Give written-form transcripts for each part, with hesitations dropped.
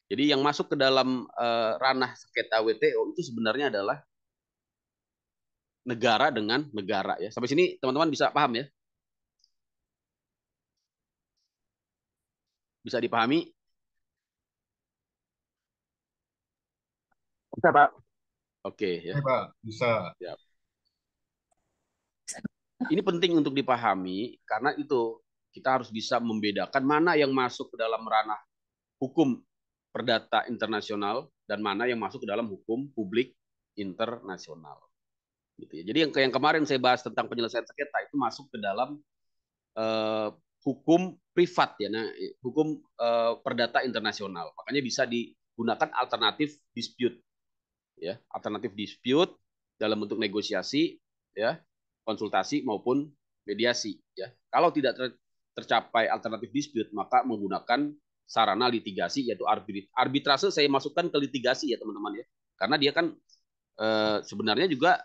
Jadi yang masuk ke dalam ranah sengketa WTO itu sebenarnya adalah negara dengan negara ya. Sampai sini teman-teman bisa paham ya? Bisa dipahami? Bisa, Pak. Oke ya. Oke, Pak, bisa. Ya. Ini penting untuk dipahami karena itu kita harus bisa membedakan mana yang masuk ke dalam ranah hukum perdata internasional dan mana yang masuk ke dalam hukum publik internasional. Gitu ya. Jadi yang kemarin saya bahas tentang penyelesaian sengketa itu masuk ke dalam uh, hukum privat ya, nah, hukum perdata internasional. Makanya bisa digunakan alternatif dispute ya, alternatif dispute dalam bentuk negosiasi ya, konsultasi maupun mediasi ya. Kalau tidak tercapai alternatif dispute maka menggunakan sarana litigasi yaitu arbitrase. Saya masukkan ke litigasi ya teman-teman ya. Karena dia kan sebenarnya juga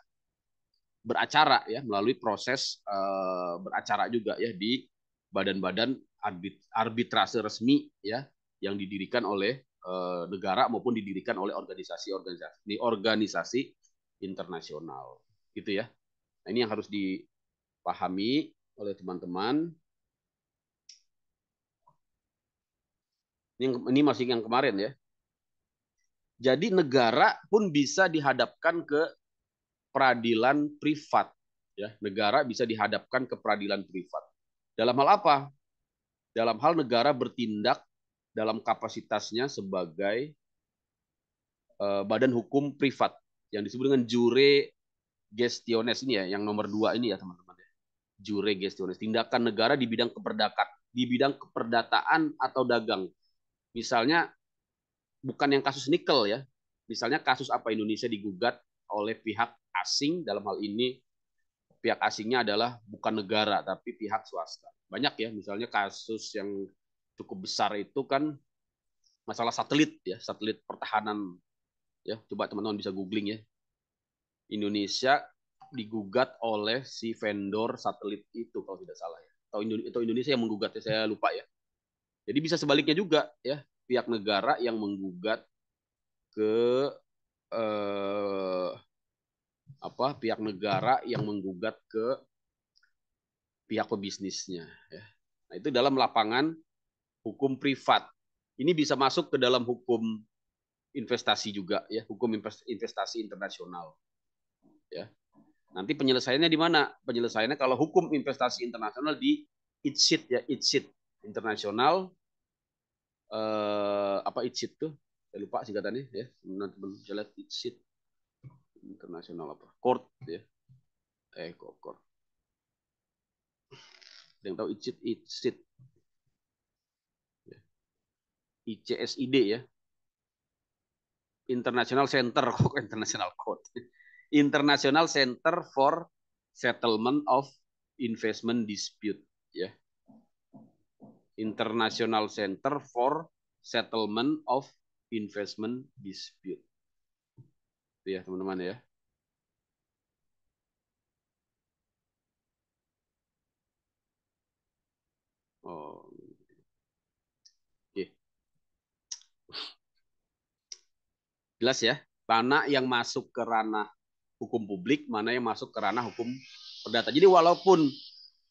beracara ya melalui proses beracara juga ya di badan-badan arbitrase resmi ya yang didirikan oleh negara maupun didirikan oleh organisasi internasional gitu ya. Nah, ini yang harus dipahami oleh teman-teman. Ini masih yang kemarin ya. Jadi negara pun bisa dihadapkan ke peradilan privat ya. Negara bisa dihadapkan ke peradilan privat. Dalam hal apa? Dalam hal negara bertindak dalam kapasitasnya sebagai badan hukum privat yang disebut dengan jure gestiones ini ya, yang nomor 2 ini ya teman-teman ya. Jure gestiones, tindakan negara di bidang keperdataan atau dagang. Misalnya bukan yang kasus nikel ya. Misalnya kasus apa Indonesia digugat oleh pihak asing, dalam hal ini pihak asingnya adalah bukan negara tapi pihak swasta. Banyak ya, misalnya kasus yang cukup besar itu kan masalah satelit ya, satelit pertahanan ya. Coba teman-teman bisa googling ya. Indonesia digugat oleh si vendor satelit itu kalau tidak salah ya. Atau Indonesia yang menggugat ya, saya lupa ya. Jadi bisa sebaliknya juga ya, pihak negara yang menggugat ke eh, pihak negara yang menggugat ke pihak pebisnisnya ya. Nah, itu dalam lapangan hukum privat. Ini bisa masuk ke dalam hukum investasi juga ya, hukum investasi internasional ya. Nanti penyelesaiannya di mana? Penyelesaiannya kalau hukum investasi internasional di ICSID ya, ICSID internasional ICSID tuh? Saya lupa singkatannya ya. Teman-teman bisa lihat ICSID internasional apa? Court ya. Court. Ada yang tahu ICSID, ICSID. ICSID ya. International Center kok International Court. International Center for Settlement of Investment Dispute ya. International Center for Settlement of Investment Dispute. Itu ya teman-teman ya. Oh. Oke. Jelas ya, mana yang masuk ke ranah hukum publik, mana yang masuk ke ranah hukum perdata. Jadi walaupun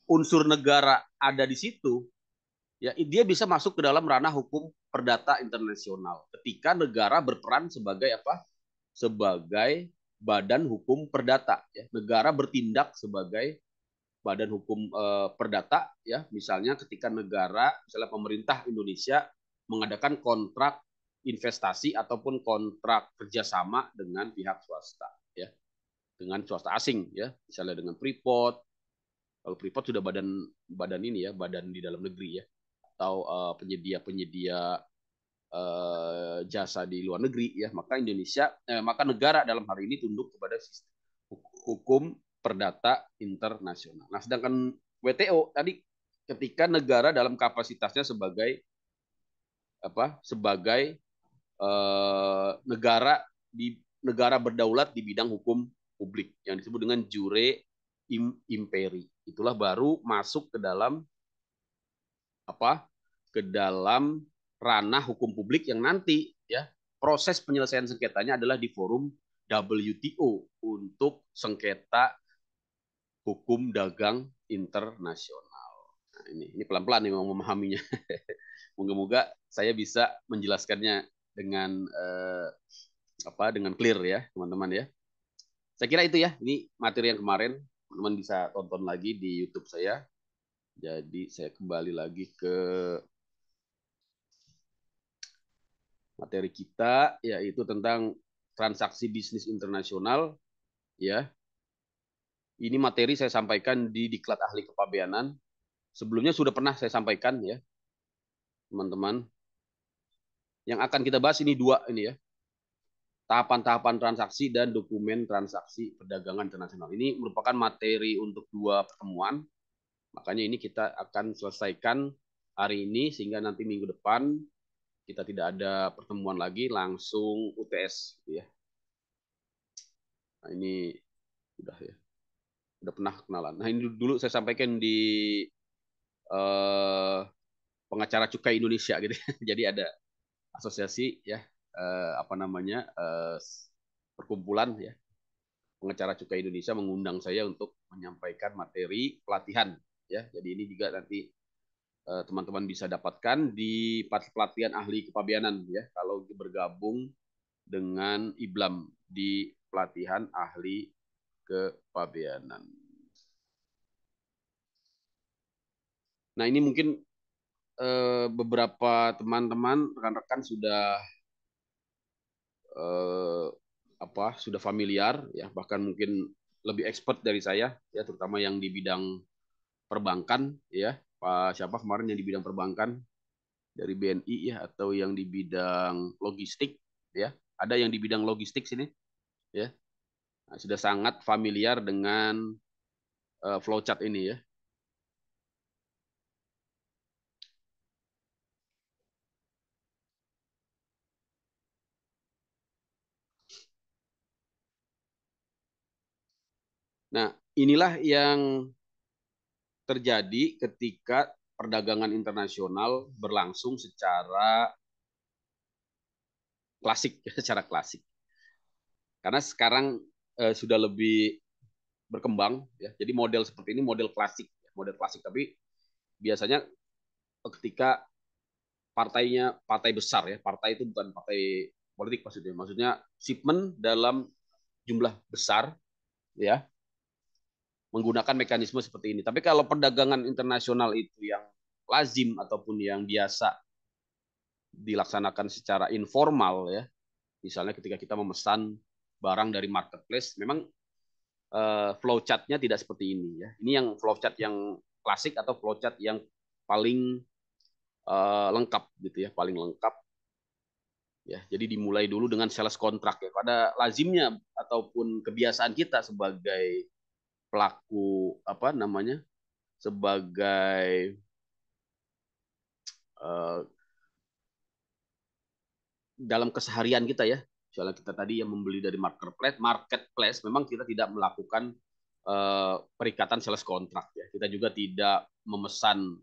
unsur negara ada di situ, ya dia bisa masuk ke dalam ranah hukum perdata internasional ketika negara berperan sebagai apa? Sebagai badan hukum perdata ya. Negara bertindak sebagai badan hukum perdata ya, misalnya ketika misalnya pemerintah Indonesia mengadakan kontrak investasi ataupun kontrak kerjasama dengan pihak swasta ya, dengan swasta asing ya, misalnya dengan Freeport. Kalau Freeport sudah badan badan ini ya, badan di dalam negeri ya, atau penyedia-penyedia jasa di luar negeri ya, maka negara dalam hal ini tunduk kepada sistem hukum perdata internasional. Nah, sedangkan WTO tadi ketika negara dalam kapasitasnya sebagai sebagai negara berdaulat di bidang hukum publik yang disebut dengan jure imperi. Itulah baru masuk ke dalam ke dalam ranah hukum publik yang nanti ya proses penyelesaian sengketanya adalah di forum WTO untuk sengketa hukum dagang internasional. Nah, ini pelan-pelan nih mau memahaminya. Moga-moga saya bisa menjelaskannya dengan dengan clear ya, teman-teman ya. Saya kira itu ya, ini materi yang kemarin teman-teman bisa tonton lagi di YouTube saya. Jadi saya kembali lagi ke materi kita, yaitu tentang transaksi bisnis internasional ya. Ini materi saya sampaikan di Diklat Ahli Kepabeanan. Sebelumnya sudah pernah saya sampaikan ya, teman-teman. Yang akan kita bahas ini dua ini ya. Tahapan-tahapan transaksi dan dokumen transaksi perdagangan internasional. Ini merupakan materi untuk dua pertemuan. Makanya ini kita akan selesaikan hari ini sehingga nanti minggu depan kita tidak ada pertemuan lagi, langsung UTS gitu ya. Nah, ini sudah ya. Sudah pernah kenalan. Nah, ini dulu saya sampaikan di pengacara cukai Indonesia gitu. Jadi ada asosiasi ya perkumpulan ya pengacara cukai Indonesia mengundang saya untuk menyampaikan materi pelatihan ya. Jadi ini juga nanti teman-teman bisa dapatkan di pelatihan ahli kepabeanan ya kalau bergabung dengan IBLAM di pelatihan ahli kepabeanan. Nah, ini mungkin beberapa teman-teman rekan-rekan sudah sudah familiar ya, bahkan mungkin lebih expert dari saya ya, terutama yang di bidang perbankan ya. Pak siapa kemarin yang di bidang perbankan dari BNI ya, atau yang di bidang logistik ya. Ada yang di bidang logistik sini ya. Nah, sudah sangat familiar dengan flowchart ini ya. Nah, inilah yang terjadi ketika perdagangan internasional berlangsung secara klasik, secara klasik. Karena sekarang sudah lebih berkembang, ya. Jadi model seperti ini model klasik, model klasik. Tapi biasanya ketika partai besar ya, partai itu bukan partai politik maksudnya shipment dalam jumlah besar, ya, menggunakan mekanisme seperti ini. Tapi kalau perdagangan internasional itu yang lazim ataupun yang biasa dilaksanakan secara informal ya, misalnya ketika kita memesan barang dari marketplace, memang flowchart-nya tidak seperti ini ya. Ini yang flowchart yang klasik atau flowchart yang paling lengkap gitu ya, paling lengkap ya. Jadi dimulai dulu dengan sales kontrak ya. Pada lazimnya ataupun kebiasaan kita sebagai pelaku sebagai uh, dalam keseharian kita ya, misalnya kita tadi yang membeli dari marketplace memang kita tidak melakukan perikatan sales kontrak ya. Kita juga tidak memesan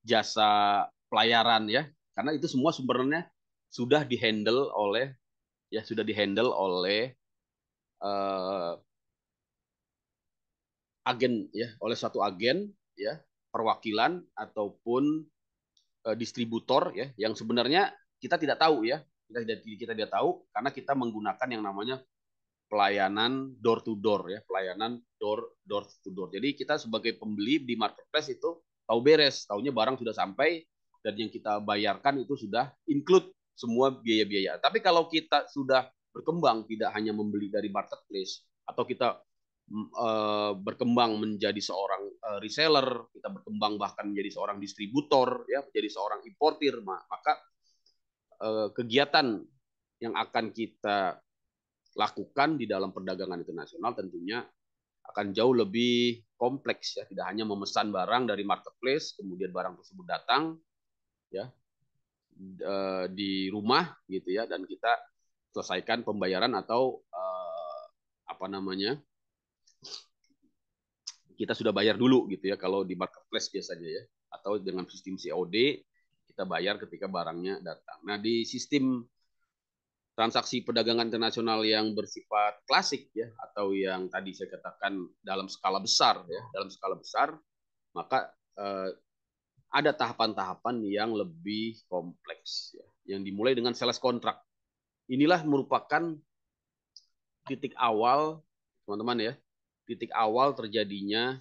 jasa pelayaran ya, karena itu semua sumbernya sudah dihandle oleh uh, agen ya, oleh suatu agen ya, perwakilan ataupun distributor ya, yang sebenarnya kita tidak tahu ya, kita tidak tahu karena kita menggunakan yang namanya pelayanan door to door ya, pelayanan door to door. Jadi kita sebagai pembeli di marketplace itu tahu beres, tahunya barang sudah sampai dan yang kita bayarkan itu sudah include semua biaya-biaya. Tapi kalau kita sudah berkembang tidak hanya membeli dari marketplace atau kita berkembang menjadi seorang reseller, kita berkembang bahkan menjadi seorang distributor ya, menjadi seorang importir, maka kegiatan yang akan kita lakukan di dalam perdagangan internasional tentunya akan jauh lebih kompleks ya, tidak hanya memesan barang dari marketplace kemudian barang tersebut datang ya di rumah gitu ya, dan kita selesaikan pembayaran atau kita sudah bayar dulu gitu ya kalau di marketplace biasanya ya. atau dengan sistem COD kita bayar ketika barangnya datang. Nah, di sistem transaksi perdagangan internasional yang bersifat klasik ya atau yang tadi saya katakan dalam skala besar ya, dalam skala besar, maka ada tahapan-tahapan yang lebih kompleks ya, yang dimulai dengan sales kontrak. Inilah merupakan titik awal teman-teman ya, titik awal terjadinya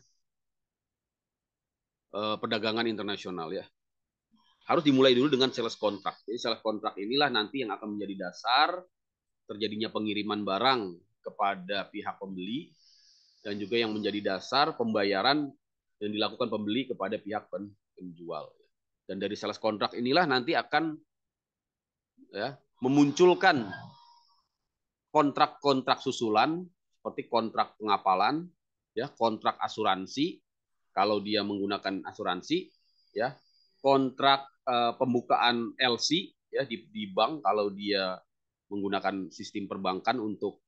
perdagangan internasional ya. Harus dimulai dulu dengan sales kontrak. Jadi sales kontrak inilah nanti yang akan menjadi dasar terjadinya pengiriman barang kepada pihak pembeli dan juga yang menjadi dasar pembayaran yang dilakukan pembeli kepada pihak penjual. Dan dari sales kontrak inilah nanti akan ya, memunculkan kontrak-kontrak susulan seperti kontrak pengapalan, ya, kontrak asuransi kalau dia menggunakan asuransi, ya, kontrak pembukaan LC ya di bank kalau dia menggunakan sistem perbankan untuk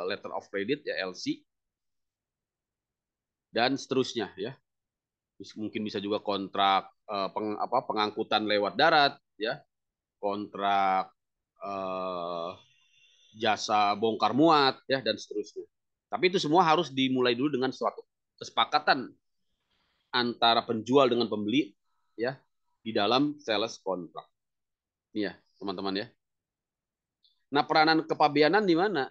letter of credit ya LC dan seterusnya ya. Mungkin bisa juga kontrak pengangkutan lewat darat ya, kontrak jasa bongkar muat ya dan seterusnya. Tapi itu semua harus dimulai dulu dengan suatu kesepakatan antara penjual dengan pembeli ya di dalam sales kontrak. Iya, teman-teman ya. Nah, peranan kepabeanan di mana?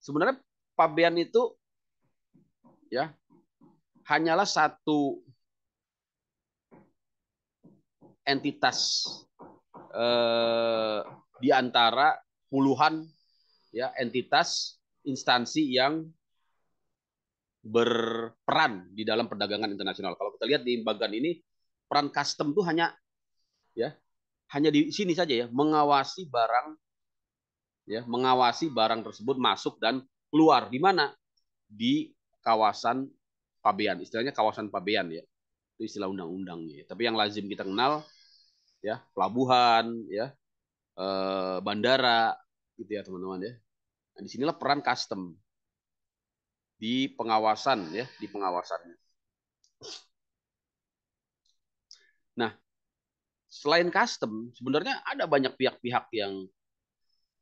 Sebenarnya pabean itu ya hanyalah satu entitas di antara puluhan ya entitas instansi yang berperan di dalam perdagangan internasional. Kalau kita lihat di bagian ini peran custom itu ya hanya di sini saja ya, mengawasi barang tersebut masuk dan keluar di mana? Di kawasan pabean. Istilahnya kawasan pabean ya. Itu istilah undang-undangnya. Tapi yang lazim kita kenal ya, pelabuhan ya, bandara gitu ya, teman-teman ya. Nah, disinilah peran custom di pengawasan ya, di pengawasannya. Nah, selain custom, sebenarnya ada banyak pihak-pihak yang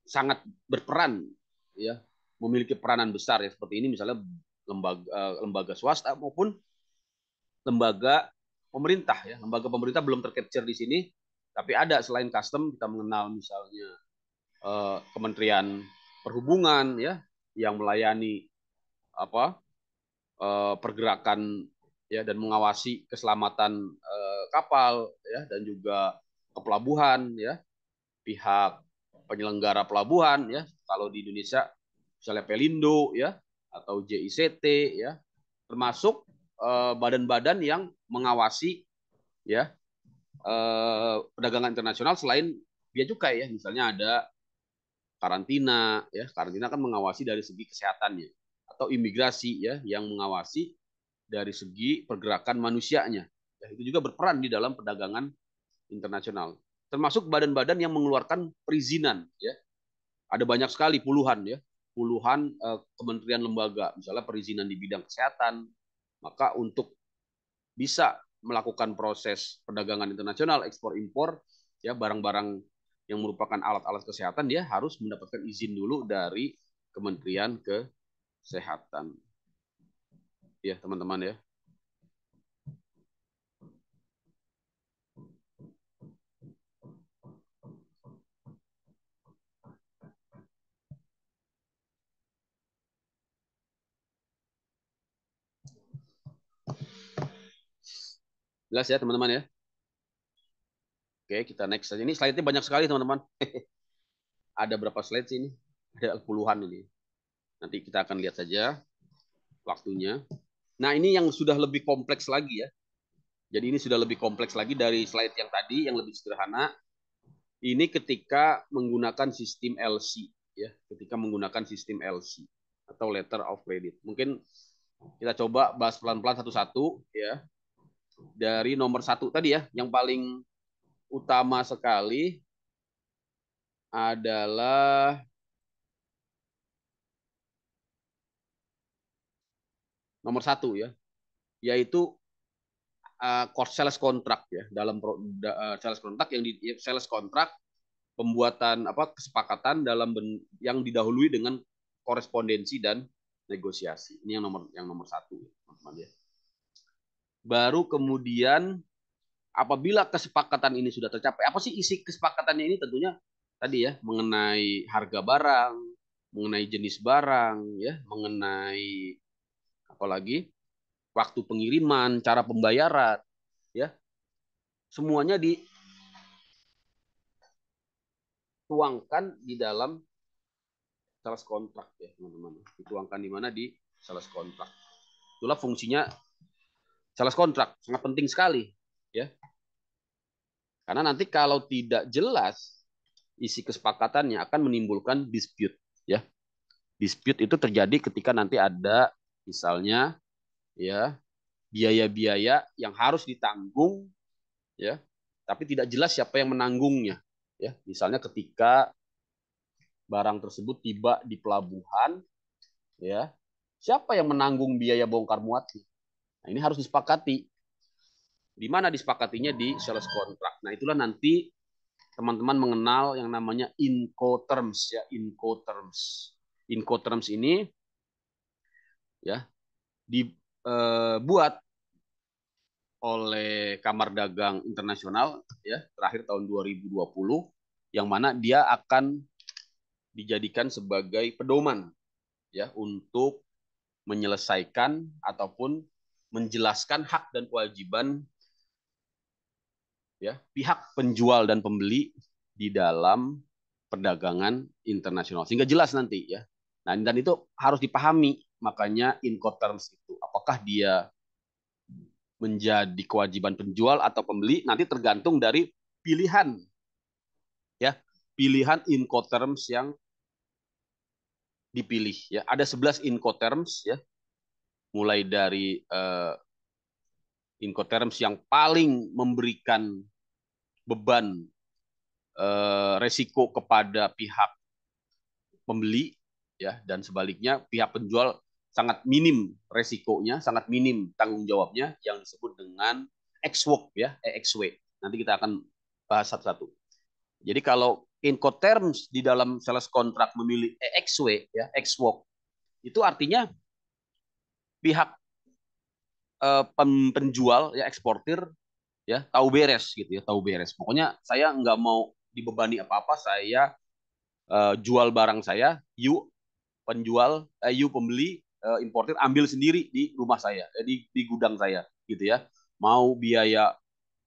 sangat berperan ya, memiliki peranan besar ya seperti ini misalnya lembaga swasta maupun lembaga pemerintah ya. Lembaga pemerintah belum tercapture di sini, tapi ada selain custom kita mengenal misalnya Kementerian Perhubungan ya yang melayani apa pergerakan ya dan mengawasi keselamatan kapal ya dan juga kepelabuhan ya, pihak penyelenggara pelabuhan ya kalau di Indonesia misalnya Pelindo ya atau JICT ya, termasuk badan-badan yang mengawasi ya perdagangan internasional selain bea cukai ya, misalnya ada karantina ya, karantina kan mengawasi dari segi kesehatannya, atau imigrasi ya yang mengawasi dari segi pergerakan manusianya ya, itu juga berperan di dalam perdagangan internasional, termasuk badan-badan yang mengeluarkan perizinan ya, ada banyak sekali puluhan kementerian lembaga misalnya perizinan di bidang kesehatan, maka untuk bisa melakukan proses perdagangan internasional ekspor impor ya barang-barang yang merupakan alat-alat kesehatan dia harus mendapatkan izin dulu dari Kementerian Kesehatan ya teman-teman ya. Jelas ya teman-teman ya. Oke, kita next saja. Ini slide-nya banyak sekali teman-teman. Ada berapa slide sih ini? Ada puluhan ini. Nanti kita akan lihat saja waktunya. Nah, ini yang sudah lebih kompleks lagi ya. Jadi ini sudah lebih kompleks lagi dari slide yang tadi yang lebih sederhana. Ini ketika menggunakan sistem LC ya, ketika menggunakan sistem LC atau letter of credit. Mungkin kita coba bahas pelan-pelan satu-satu ya. Dari nomor satu tadi ya, yang paling utama sekali adalah nomor satu ya, yaitu sales kontrak ya, dalam sales kontrak yang di sales kontrak pembuatan kesepakatan yang didahului dengan korespondensi dan negosiasi. Ini yang nomor satu, teman-teman ya. Baru kemudian apabila kesepakatan ini sudah tercapai, apa sih isi kesepakatannya ini? Tentunya tadi ya, mengenai harga barang, mengenai jenis barang, ya, mengenai apalagi waktu pengiriman, cara pembayaran, ya, semuanya dituangkan di dalam sales kontrak ya, teman-teman. Dituangkan di mana? Di sales kontrak. Itulah fungsinya sales kontrak, sangat penting sekali, ya. Karena nanti kalau tidak jelas isi kesepakatannya akan menimbulkan dispute, ya. Dispute itu terjadi ketika nanti ada misalnya ya biaya-biaya yang harus ditanggung, ya, tapi tidak jelas siapa yang menanggungnya, ya. Misalnya ketika barang tersebut tiba di pelabuhan, ya, siapa yang menanggung biaya bongkar muatnya? Nah, ini harus disepakati. Di mana disepakatinya? Di sales kontrak. Nah, itulah nanti teman-teman mengenal yang namanya Incoterms ya, Incoterms. Incoterms ini ya dibuat oleh Kamar Dagang Internasional ya terakhir tahun 2020, yang mana dia akan dijadikan sebagai pedoman ya untuk menyelesaikan ataupun menjelaskan hak dan kewajiban ya pihak penjual dan pembeli di dalam perdagangan internasional, sehingga jelas nanti ya. Nah, dan itu harus dipahami, makanya Incoterms itu apakah dia menjadi kewajiban penjual atau pembeli nanti tergantung dari pilihan ya, pilihan Incoterms yang dipilih ya. Ada 11 Incoterms ya, mulai dari Incoterms yang paling memberikan beban resiko kepada pihak pembeli ya, dan sebaliknya pihak penjual sangat minim resikonya, sangat minim tanggung jawabnya, yang disebut dengan EXWOK ya, EXW. Nanti kita akan bahas satu-satu. Jadi kalau Incoterms di dalam sales kontrak memilih EXW ya, EXWOK, itu artinya pihak penjual ya, eksportir ya, tahu beres gitu ya, tahu beres. Pokoknya saya nggak mau dibebani apa-apa, saya jual barang saya, you penjual, you pembeli, importir ambil sendiri di rumah saya, di gudang saya, gitu ya. Mau biaya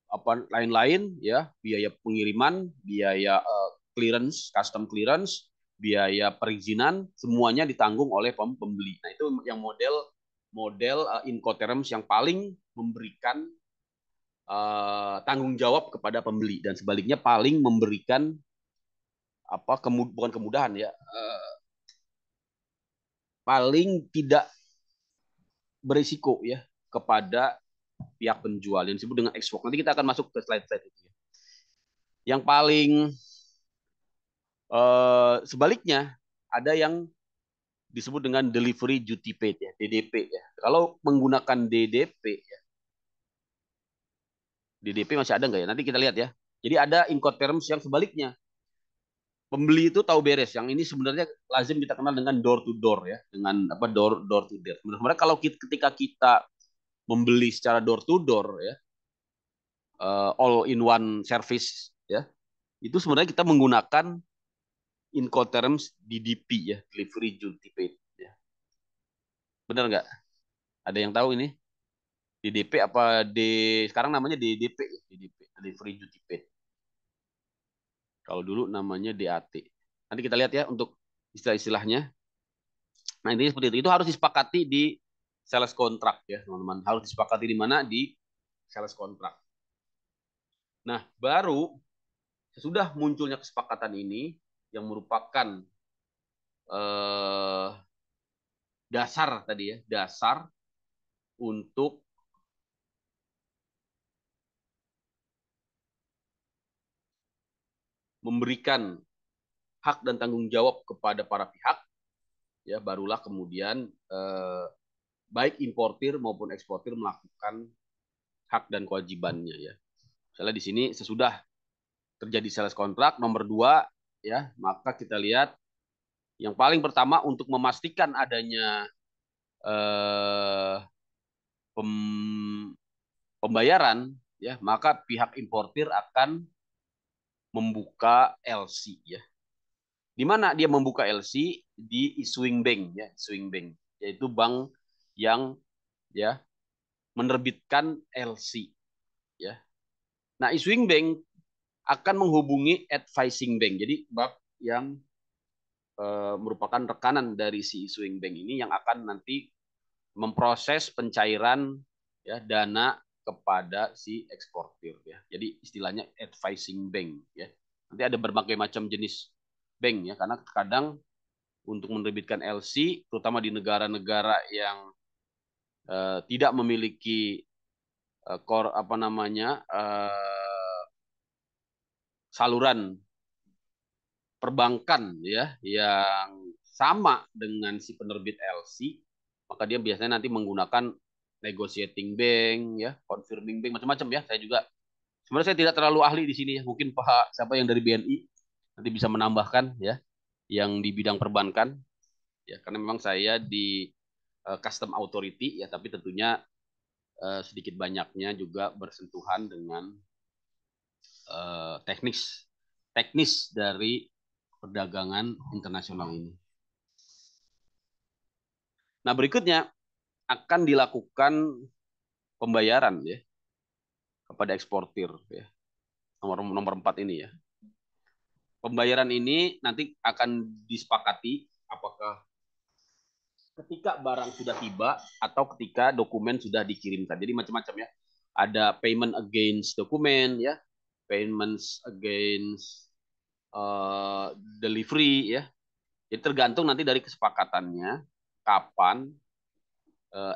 apa lain-lain ya, biaya pengiriman, biaya clearance, custom clearance, biaya perizinan, semuanya ditanggung oleh pembeli. Nah, itu yang model Incoterms yang paling memberikan tanggung jawab kepada pembeli, dan sebaliknya paling memberikan bukan kemudahan ya, paling tidak berisiko ya kepada pihak penjual yang disebut dengan export. Nanti kita akan masuk ke slide-slide itu ya. Yang paling sebaliknya ada yang disebut dengan delivery duty paid ya, DDP ya. Kalau menggunakan DDP ya, DDP masih ada nggak ya? Nanti kita lihat ya. Jadi ada Incoterms yang sebaliknya. Pembeli itu tahu beres. Yang ini sebenarnya lazim kita kenal dengan door to door ya, dengan apa, door to door. Sebenarnya kalau ketika kita membeli secara door to door ya, all in one service ya, itu sebenarnya kita menggunakan Incoterms DDP ya, delivery duty paid ya. Benar nggak? Ada yang tahu ini? DDP apa sekarang namanya DDP ya, DDP, delivery duty paid. Kalau dulu namanya DAT. Nanti kita lihat ya untuk istilah-istilahnya. Nah, intinya seperti itu. Itu harus disepakati di sales kontrak ya, teman-teman. Harus disepakati di mana? Di sales kontrak. Nah, baru sesudah munculnya kesepakatan ini yang merupakan dasar tadi ya, dasar untuk memberikan hak dan tanggung jawab kepada para pihak ya, barulah kemudian baik importir maupun eksportir melakukan hak dan kewajibannya ya. Misalnya di sini sesudah terjadi sales kontrak nomor 2 ya, maka kita lihat yang paling pertama untuk memastikan adanya eh, pembayaran ya, maka pihak importir akan membuka LC ya. Di mana dia membuka LC? Di issuing bank ya, issuing bank yaitu bank yang ya menerbitkan LC ya. Nah, issuing bank akan menghubungi advising bank. Jadi bank yang merupakan rekanan dari si issuing bank ini yang akan nanti memproses pencairan ya dana kepada si eksportir ya. Jadi istilahnya advising bank ya. Nanti ada berbagai macam jenis bank ya, karena kadang untuk menerbitkan LC terutama di negara-negara yang tidak memiliki apa namanya saluran perbankan ya yang sama dengan si penerbit LC, maka dia biasanya nanti menggunakan negotiating bank ya, confirming bank, macam-macam ya. Saya juga sebenarnya saya tidak terlalu ahli di sini ya. Mungkin Pak siapa yang dari BNI nanti bisa menambahkan ya yang di bidang perbankan ya, karena memang saya di custom authority ya, tapi tentunya sedikit banyaknya juga bersentuhan dengan teknis teknis dari perdagangan internasional ini. Nah, berikutnya akan dilakukan pembayaran ya kepada eksportir ya. Nomor 4 ini ya. Pembayaran ini nanti akan disepakati apakah ketika barang sudah tiba atau ketika dokumen sudah dikirimkan. Jadi macam-macam ya. Ada payment against dokumen ya, payments against delivery ya. Jadi tergantung nanti dari kesepakatannya kapan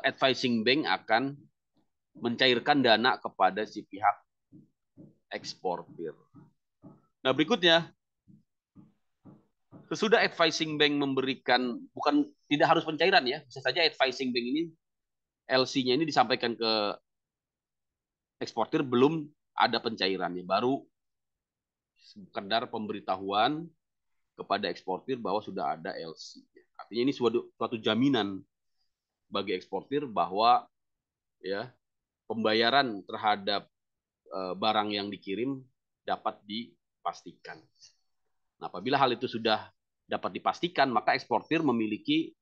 advising bank akan mencairkan dana kepada si pihak eksportir. Nah, berikutnya sesudah advising bank memberikan, bukan tidak harus pencairan ya, bisa saja advising bank ini LC-nya ini disampaikan ke eksportir belum ada pencairannya, baru sekedar pemberitahuan kepada eksportir bahwa sudah ada LC. Artinya ini suatu jaminan bagi eksportir bahwa ya pembayaran terhadap barang yang dikirim dapat dipastikan. Nah, apabila hal itu sudah dapat dipastikan, maka eksportir memiliki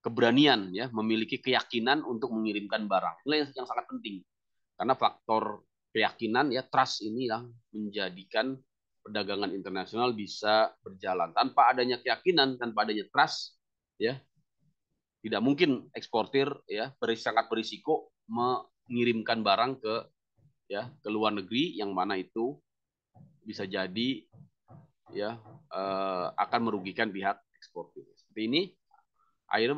keberanian ya, memiliki keyakinan untuk mengirimkan barang. Ini yang sangat penting. Karena faktor keyakinan ya, trust ini yang menjadikan perdagangan internasional bisa berjalan. Tanpa adanya keyakinan, tanpa adanya trust ya, tidak mungkin eksportir ya sangat berisiko mengirimkan barang ke luar negeri yang mana itu bisa jadi ya akan merugikan pihak eksportir. Seperti ini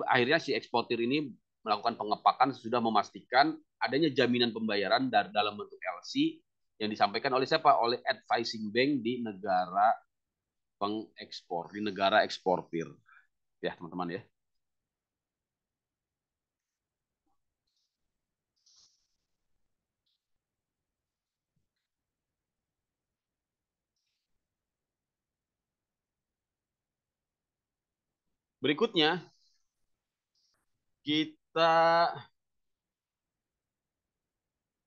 akhirnya si eksportir ini melakukan pengepakan sudah memastikan adanya jaminan pembayaran dari dalam bentuk LC yang disampaikan oleh siapa? Oleh advising bank di negara pengekspor, di negara eksportir. Ya, teman-teman ya. Berikutnya kita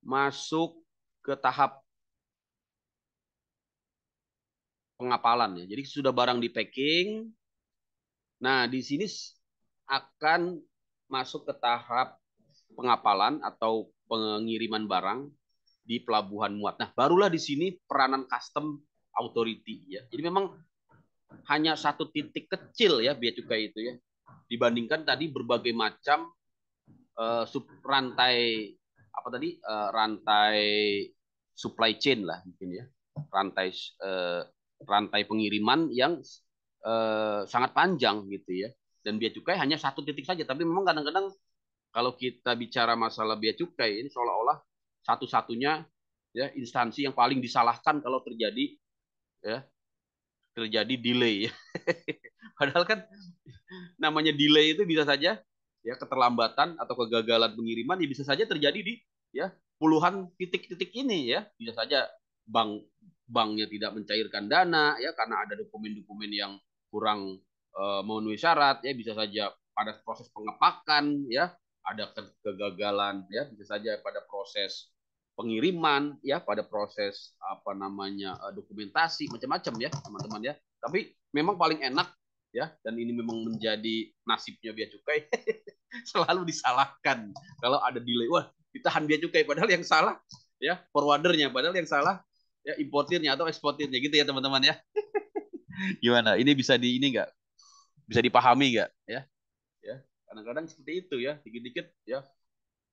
masuk ke tahap pengapalan ya. Jadi sudah barang di packing. Nah, di sini akan masuk ke tahap pengapalan atau pengiriman barang di pelabuhan muat. Nah, barulah di sini peranan custom authority ya. Jadi memang hanya satu titik kecil ya bea cukai itu ya. Dibandingkan tadi berbagai macam sub rantai apa tadi rantai supply chain lah mungkin ya. Rantai rantai pengiriman yang sangat panjang gitu ya. Dan bea cukai hanya satu titik saja, tapi memang kadang-kadang kalau kita bicara masalah bea cukai ini seolah-olah satu-satunya ya instansi yang paling disalahkan kalau ya terjadi delay ya. Padahal kan namanya delay itu bisa saja ya keterlambatan atau kegagalan pengiriman ya bisa saja terjadi di ya puluhan titik-titik ini ya. Bisa saja banknya tidak mencairkan dana ya karena ada dokumen-dokumen yang kurang memenuhi syarat ya, bisa saja pada proses pengepakan ya ada kegagalan ya, bisa saja pada proses pengiriman ya, pada proses apa namanya dokumentasi macam-macam ya teman-teman ya. Tapi memang paling enak ya, dan ini memang menjadi nasibnya bea cukai selalu disalahkan kalau ada delay. Wah, ditahan bea cukai padahal yang salah ya forwardernya, padahal yang salah ya importirnya atau eksportirnya gitu ya teman-teman ya. Gimana? Ini bisa di ini nggak? Bisa dipahami nggak ya? Ya, kadang-kadang seperti itu ya, dikit-dikit ya.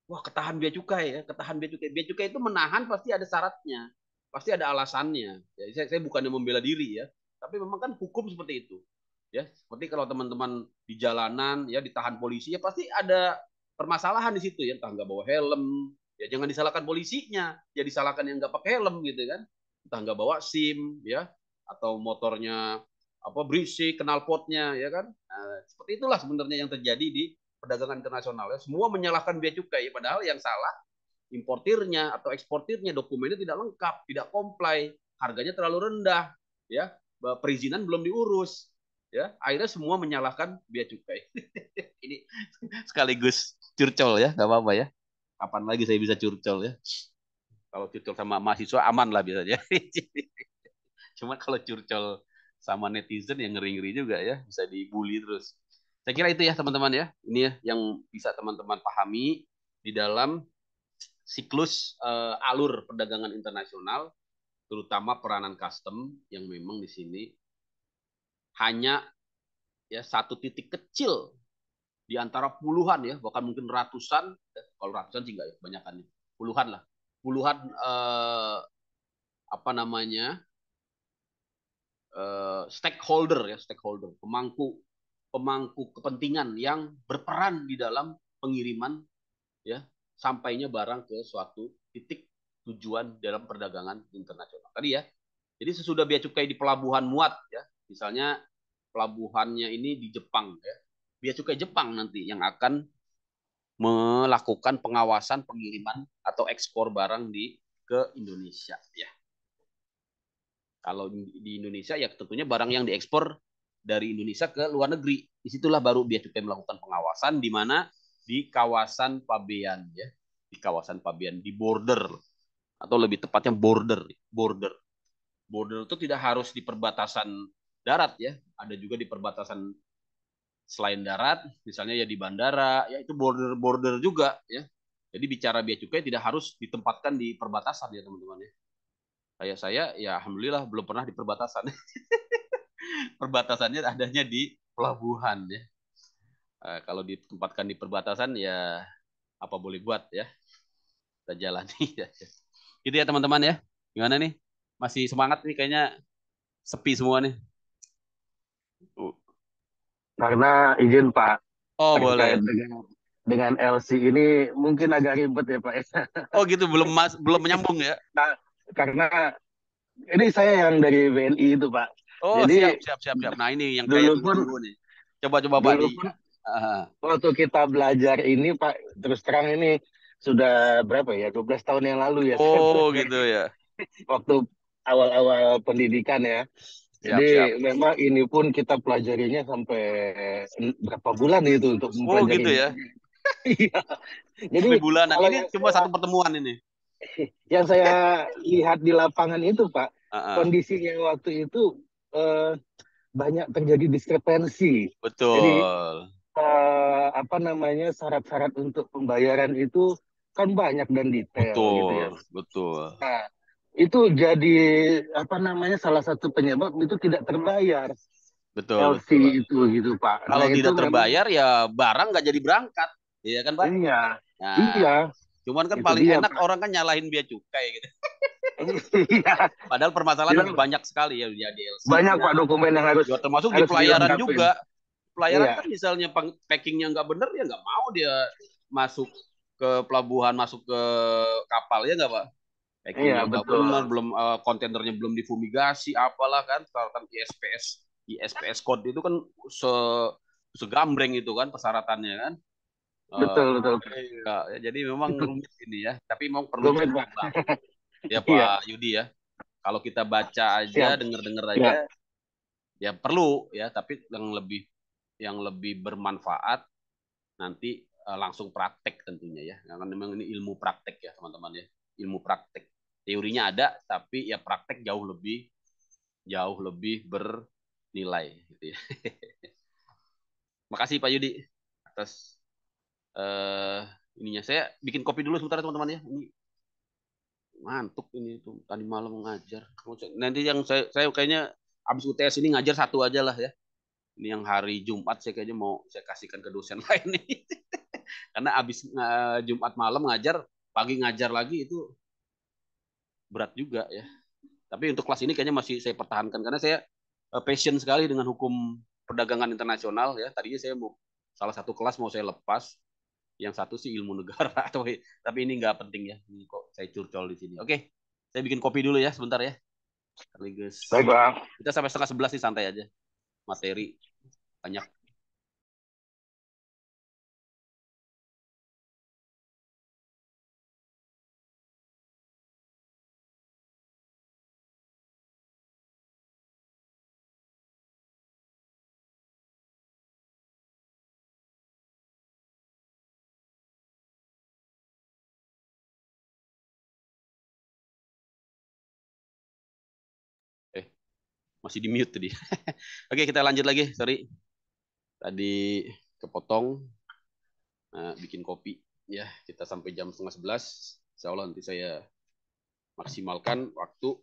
Wah, ketahan bea cukai ya, ketahan bea cukai. Bea cukai itu menahan pasti ada syaratnya, pasti ada alasannya. Ya, saya bukannya membela diri ya, tapi memang kan hukum seperti itu. Ya, seperti kalau teman-teman di jalanan ya ditahan polisi ya pasti ada permasalahan di situ ya, entah nggak bawa helm, ya jangan disalahkan polisinya, ya disalahkan yang nggak pakai helm gitu kan, entah nggak bawa SIM ya, atau motornya apa berisik, knalpotnya ya kan. Nah, seperti itulah sebenarnya yang terjadi di perdagangan internasional ya. Semua menyalahkan bea cukai, padahal yang salah importirnya atau eksportirnya, dokumennya tidak lengkap, tidak comply, harganya terlalu rendah, ya, perizinan belum diurus, ya, akhirnya semua menyalahkan bea cukai. Ini sekaligus curcol ya, nggak apa-apa ya. Kapan lagi saya bisa curcol ya? Kalau curcol sama mahasiswa aman lah biasanya. Cuma kalau curcol sama netizen yang ngeri-ngeri juga ya, bisa dibully terus. Saya kira itu ya teman-teman ya. Ini ya yang bisa teman-teman pahami di dalam siklus alur perdagangan internasional, terutama peranan custom yang memang di sini hanya ya satu titik kecil di antara puluhan ya, bahkan mungkin ratusan. Kalau ratusan sih enggak ya, kebanyakan puluhan lah, puluhan apa namanya stakeholder ya, stakeholder pemangku pemangku kepentingan yang berperan di dalam pengiriman ya sampainya barang ke suatu titik tujuan dalam perdagangan internasional tadi ya. Jadi sesudah bea cukai di pelabuhan muat ya, misalnya pelabuhannya ini di Jepang ya, bea cukai Jepang nanti yang akan melakukan pengawasan pengiriman atau ekspor barang ke Indonesia ya. Kalau di Indonesia ya tentunya barang yang diekspor dari Indonesia ke luar negeri. Disitulah baru bea cukai melakukan pengawasan di mana di kawasan pabean ya, di kawasan pabean di border atau lebih tepatnya border. Border itu tidak harus di perbatasan darat ya, ada juga di perbatasan selain darat, misalnya ya di bandara, ya itu border juga ya. Jadi bicara bea cukai tidak harus ditempatkan di perbatasan ya teman-teman ya. Kayak saya ya alhamdulillah belum pernah di perbatasan. Perbatasannya adanya di pelabuhan ya. Kalau ditempatkan di perbatasan ya apa boleh buat ya. Kita jalani ya. Gitu ya teman-teman ya. Gimana nih? Masih semangat nih kayaknya sepi semua nih. Karena izin Pak, Oh boleh. terkait dengan LC ini mungkin agak ribet ya Pak. Oh gitu belum menyambung ya. Nah, karena ini saya yang dari WNI itu Pak. Oh siap Jadi siap siap siap. Nah ini yang kayak dulu pun tunggu-tunggu nih. Coba-coba Pak dulu di. pun Uh, waktu kita belajar ini Pak, terus terang ini sudah berapa ya? 12 tahun yang lalu ya saya oh belajar gitu ya. waktu awal-awal pendidikan ya. Siap siap. Jadi memang ini pun kita pelajarinya sampai berapa bulan itu untuk Oh gitu mempelajarinya. ya. Iya. Jadi Sampai bulanan. kalau Ini cuma satu pertemuan ini. yang saya lihat di lapangan itu Pak, Uh, kondisinya waktu itu eh, banyak terjadi diskrepensi. Jadi betul. apa namanya syarat-syarat untuk pembayaran itu kan banyak dan detail gitu ya. Betul. Betul. Nah, itu jadi apa namanya salah satu penyebab itu tidak terbayar Betul LC betul. itu gitu Pak. Nah Kalau itu tidak memang terbayar ya barang nggak jadi berangkat. Iya kan Pak? iya Nah, iya cuman kan itu paling dia enak Pak. orang kan nyalahin bea cukai gitu. Iya, Padahal permasalahan bilang banyak sekali ya di banyak DLC-nya. Pak dokumen yang harus Ya termasuk di harus pelayaran dilengkapin. juga. Pelayaran Iya, kan misalnya packingnya nggak bener ya nggak mau dia masuk ke pelabuhan, masuk ke kapal ya nggak Pak? iya Packingnya nggak betul. bener, belum kontainernya belum difumigasi, apalah kan, persyaratan ISPS code itu kan se segambreng itu kan persyaratannya kan. Betul, betul. Iya, ya, jadi memang rumit ini ya, tapi memang perlu Rumit, Pak. dicoba ya Iya, Pak Yudi ya. Kalau kita baca aja, siap. denger-denger aja, Ya, ya perlu ya, tapi yang lebih bermanfaat nanti langsung praktek tentunya ya. Karena memang ini ilmu praktek ya teman-teman ya, ilmu praktek. Teorinya ada, tapi ya praktek jauh lebih bernilai gitu ya. Makasih Pak Yudi atas eh ininya. Saya bikin kopi dulu sebentar teman-teman ya. Ini ngantuk ini tuh tadi malam ngajar. Nanti yang saya kayaknya habis UTS ini ngajar satu aja lah ya. Ini yang hari Jumat saya kayaknya mau saya kasihkan ke dosen lain nih. Karena habis Jumat malam ngajar, pagi ngajar lagi itu berat juga ya. Tapi untuk kelas ini kayaknya masih saya pertahankan karena saya passion sekali dengan hukum perdagangan internasional ya. Tadinya saya mau salah satu kelas mau saya lepas, yang satu sih ilmu negara tapi ini nggak penting ya. Ini kok saya curcol di sini. Oke, saya bikin kopi dulu ya sebentar ya. Sekaligus baik, Bang. kita sampai setengah 11 sih santai aja. Materi banyak. Eh, masih di mute tadi. Oke, kita lanjut lagi. Sorry, tadi kepotong. Bikin kopi ya, kita sampai jam setengah 11. Insya Allah nanti saya maksimalkan waktu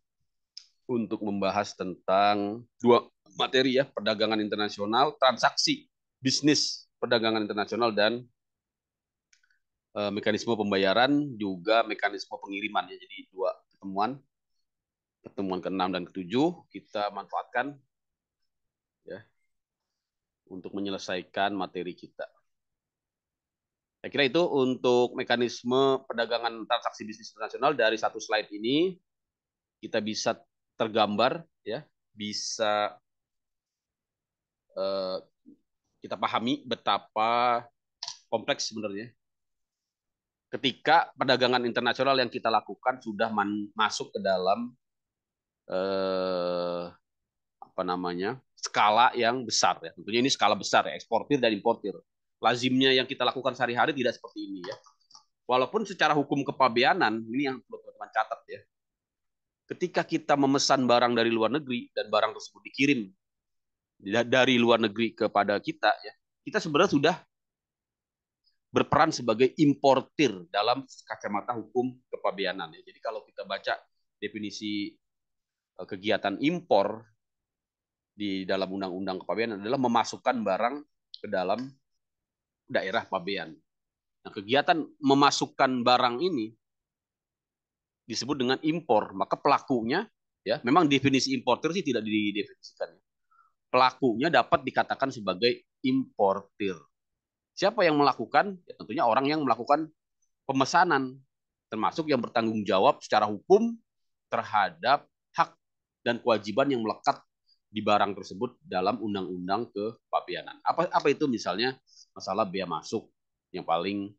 untuk membahas tentang dua materi ya, perdagangan internasional, transaksi bisnis perdagangan internasional, dan mekanisme pembayaran juga mekanisme pengiriman ya. Jadi dua pertemuan ke-6 dan ke-7 kita manfaatkan ya untuk menyelesaikan materi kita. Saya kira itu untuk mekanisme perdagangan transaksi bisnis internasional. Dari satu slide ini kita bisa tergambar ya, bisa eh, kita pahami betapa kompleks sebenarnya ketika perdagangan internasional yang kita lakukan sudah masuk ke dalam eh, apa namanya, skala yang besar ya. Tentunya ini skala besar ya, eksportir dan importir. Lazimnya yang kita lakukan sehari-hari tidak seperti ini ya. Walaupun secara hukum kepabeanan, ini yang perlu teman-teman catat ya. Ketika kita memesan barang dari luar negeri dan barang tersebut dikirim dari luar negeri kepada kita ya, kita sebenarnya sudah berperan sebagai importir dalam kacamata hukum kepabeanan ya. Jadi kalau kita baca definisi kegiatan impor di dalam undang-undang kepabeanan adalah memasukkan barang ke dalam daerah pabean. Nah, kegiatan memasukkan barang ini disebut dengan impor. Maka pelakunya ya, memang definisi importir sih tidak didefinisikan. Pelakunya dapat dikatakan sebagai importir. Siapa yang melakukan? Ya, tentunya orang yang melakukan pemesanan, termasuk yang bertanggung jawab secara hukum terhadap hak dan kewajiban yang melekat di barang tersebut dalam undang-undang kepabeanan. Apa itu misalnya masalah bea masuk yang paling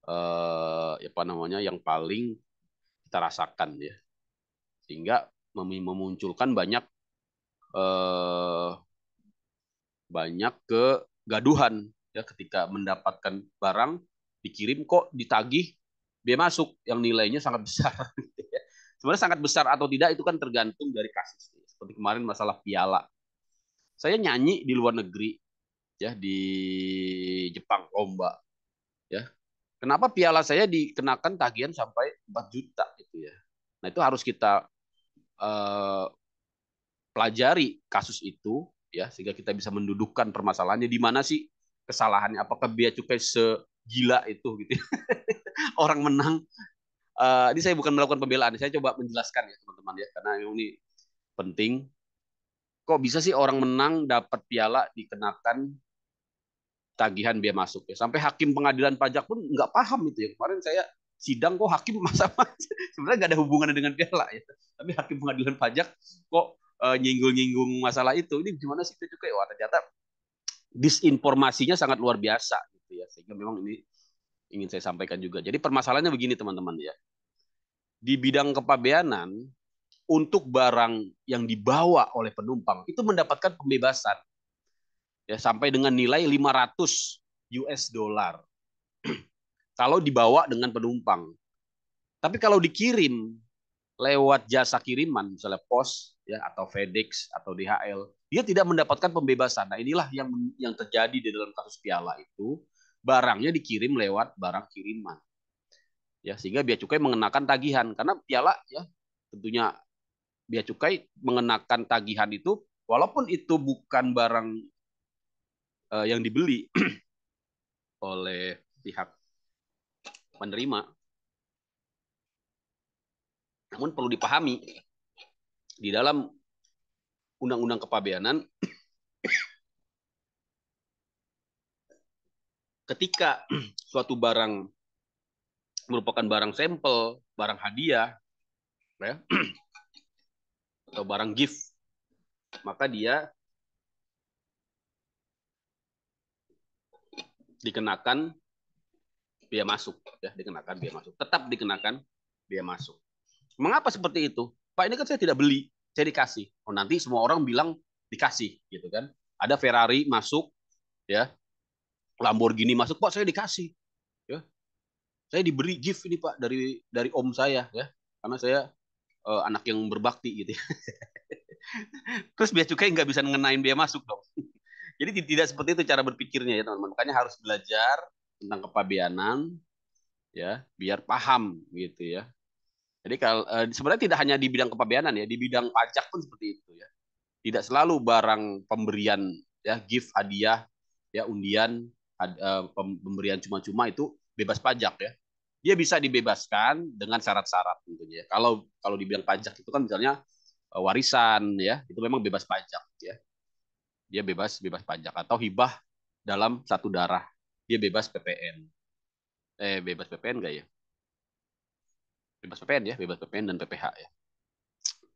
apa namanya, yang paling kita rasakan ya, sehingga memunculkan banyak eh, banyak kegaduhan ya ketika mendapatkan barang dikirim kok ditagih bea masuk yang nilainya sangat besar. Sebenarnya sangat besar atau tidak itu kan tergantung dari kasus. Seperti kemarin masalah piala. Saya nyanyi di luar negeri ya, di Jepang lomba ya. Kenapa piala saya dikenakan tagihan sampai 4 juta gitu ya. Nah, itu harus kita eh, pelajari kasus itu ya, sehingga kita bisa mendudukkan permasalahannya di mana sih kesalahannya. Apakah bea cukai segila itu gitu ya. Orang menang. Ini saya bukan melakukan pembelaan, saya coba menjelaskan ya teman-teman ya, karena ini penting. Kok bisa sih orang menang dapat piala dikenakan tagihan biaya masuk ya? Sampai hakim pengadilan pajak pun nggak paham itu ya. Kemarin saya sidang kok hakim masa sebenarnya nggak ada hubungannya dengan piala ya. Tapi hakim pengadilan pajak kok nyinggung-nyinggung masalah itu. Ini gimana sih itu juga? Wah, ternyata disinformasinya sangat luar biasa gitu ya. Sehingga memang ini ingin saya sampaikan juga. Jadi permasalahannya begini teman-teman ya. Di bidang kepabeanan, untuk barang yang dibawa oleh penumpang itu mendapatkan pembebasan ya sampai dengan nilai 500 US dollar kalau dibawa dengan penumpang. Tapi kalau dikirim lewat jasa kiriman, misalnya pos ya atau FedEx atau DHL, dia tidak mendapatkan pembebasan. Nah, inilah yang terjadi di dalam kasus Piala itu, barangnya dikirim lewat barang kiriman. Ya, sehingga bea cukai mengenakan tagihan karena Piala ya tentunya bea cukai mengenakan tagihan itu walaupun itu bukan barang yang dibeli oleh pihak penerima. Namun perlu dipahami di dalam undang-undang kepabeanan ketika suatu barang merupakan barang sampel, barang hadiah, ya, atau barang gift, maka dia dikenakan biaya masuk, ya, dikenakan biaya masuk, tetap dikenakan biaya masuk. Mengapa seperti itu? Pak, ini kan saya tidak beli, saya dikasih. Oh, nanti semua orang bilang dikasih, gitu kan? Ada Ferrari masuk, ya, Lamborghini masuk, Pak, saya dikasih, ya, saya diberi gift ini Pak dari om saya, ya, karena saya anak yang berbakti gitu. Terus biaya cukai nggak bisa ngenain biaya masuk dong. Jadi tidak seperti itu cara berpikirnya ya teman-teman. Makanya harus belajar tentang kepabeanan ya biar paham gitu ya. Jadi kalau sebenarnya tidak hanya di bidang kepabeanan ya, di bidang pajak pun seperti itu ya. Tidak selalu barang pemberian ya gift hadiah ya undian pemberian cuma-cuma itu bebas pajak ya. Dia bisa dibebaskan dengan syarat-syarat tentunya. Kalau kalau di bidang pajak itu kan misalnya warisan ya, itu memang bebas pajak ya. Dia bebas pajak atau hibah dalam satu darah. Dia bebas PPN. Bebas PPN enggak ya? Bebas PPN ya, bebas PPN dan PPH ya.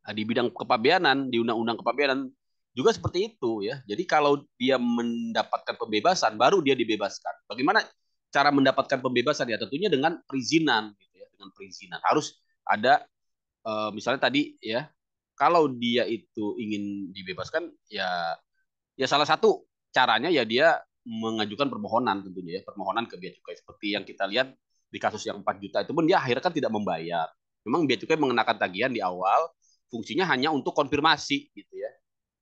Nah, di bidang kepabeanan, di undang-undang kepabeanan juga seperti itu ya. Jadi kalau dia mendapatkan pembebasan, baru dia dibebaskan. Bagaimana cara mendapatkan pembebasan ya? Tentunya dengan perizinan, gitu ya. Dengan perizinan harus ada misalnya tadi ya, kalau dia itu ingin dibebaskan ya, ya salah satu caranya ya dia mengajukan permohonan tentunya ya, permohonan ke bea cukai seperti yang kita lihat di kasus yang 4 juta itu pun dia akhirnya kan tidak membayar. Memang bea cukai mengenakan tagihan di awal, fungsinya hanya untuk konfirmasi gitu ya.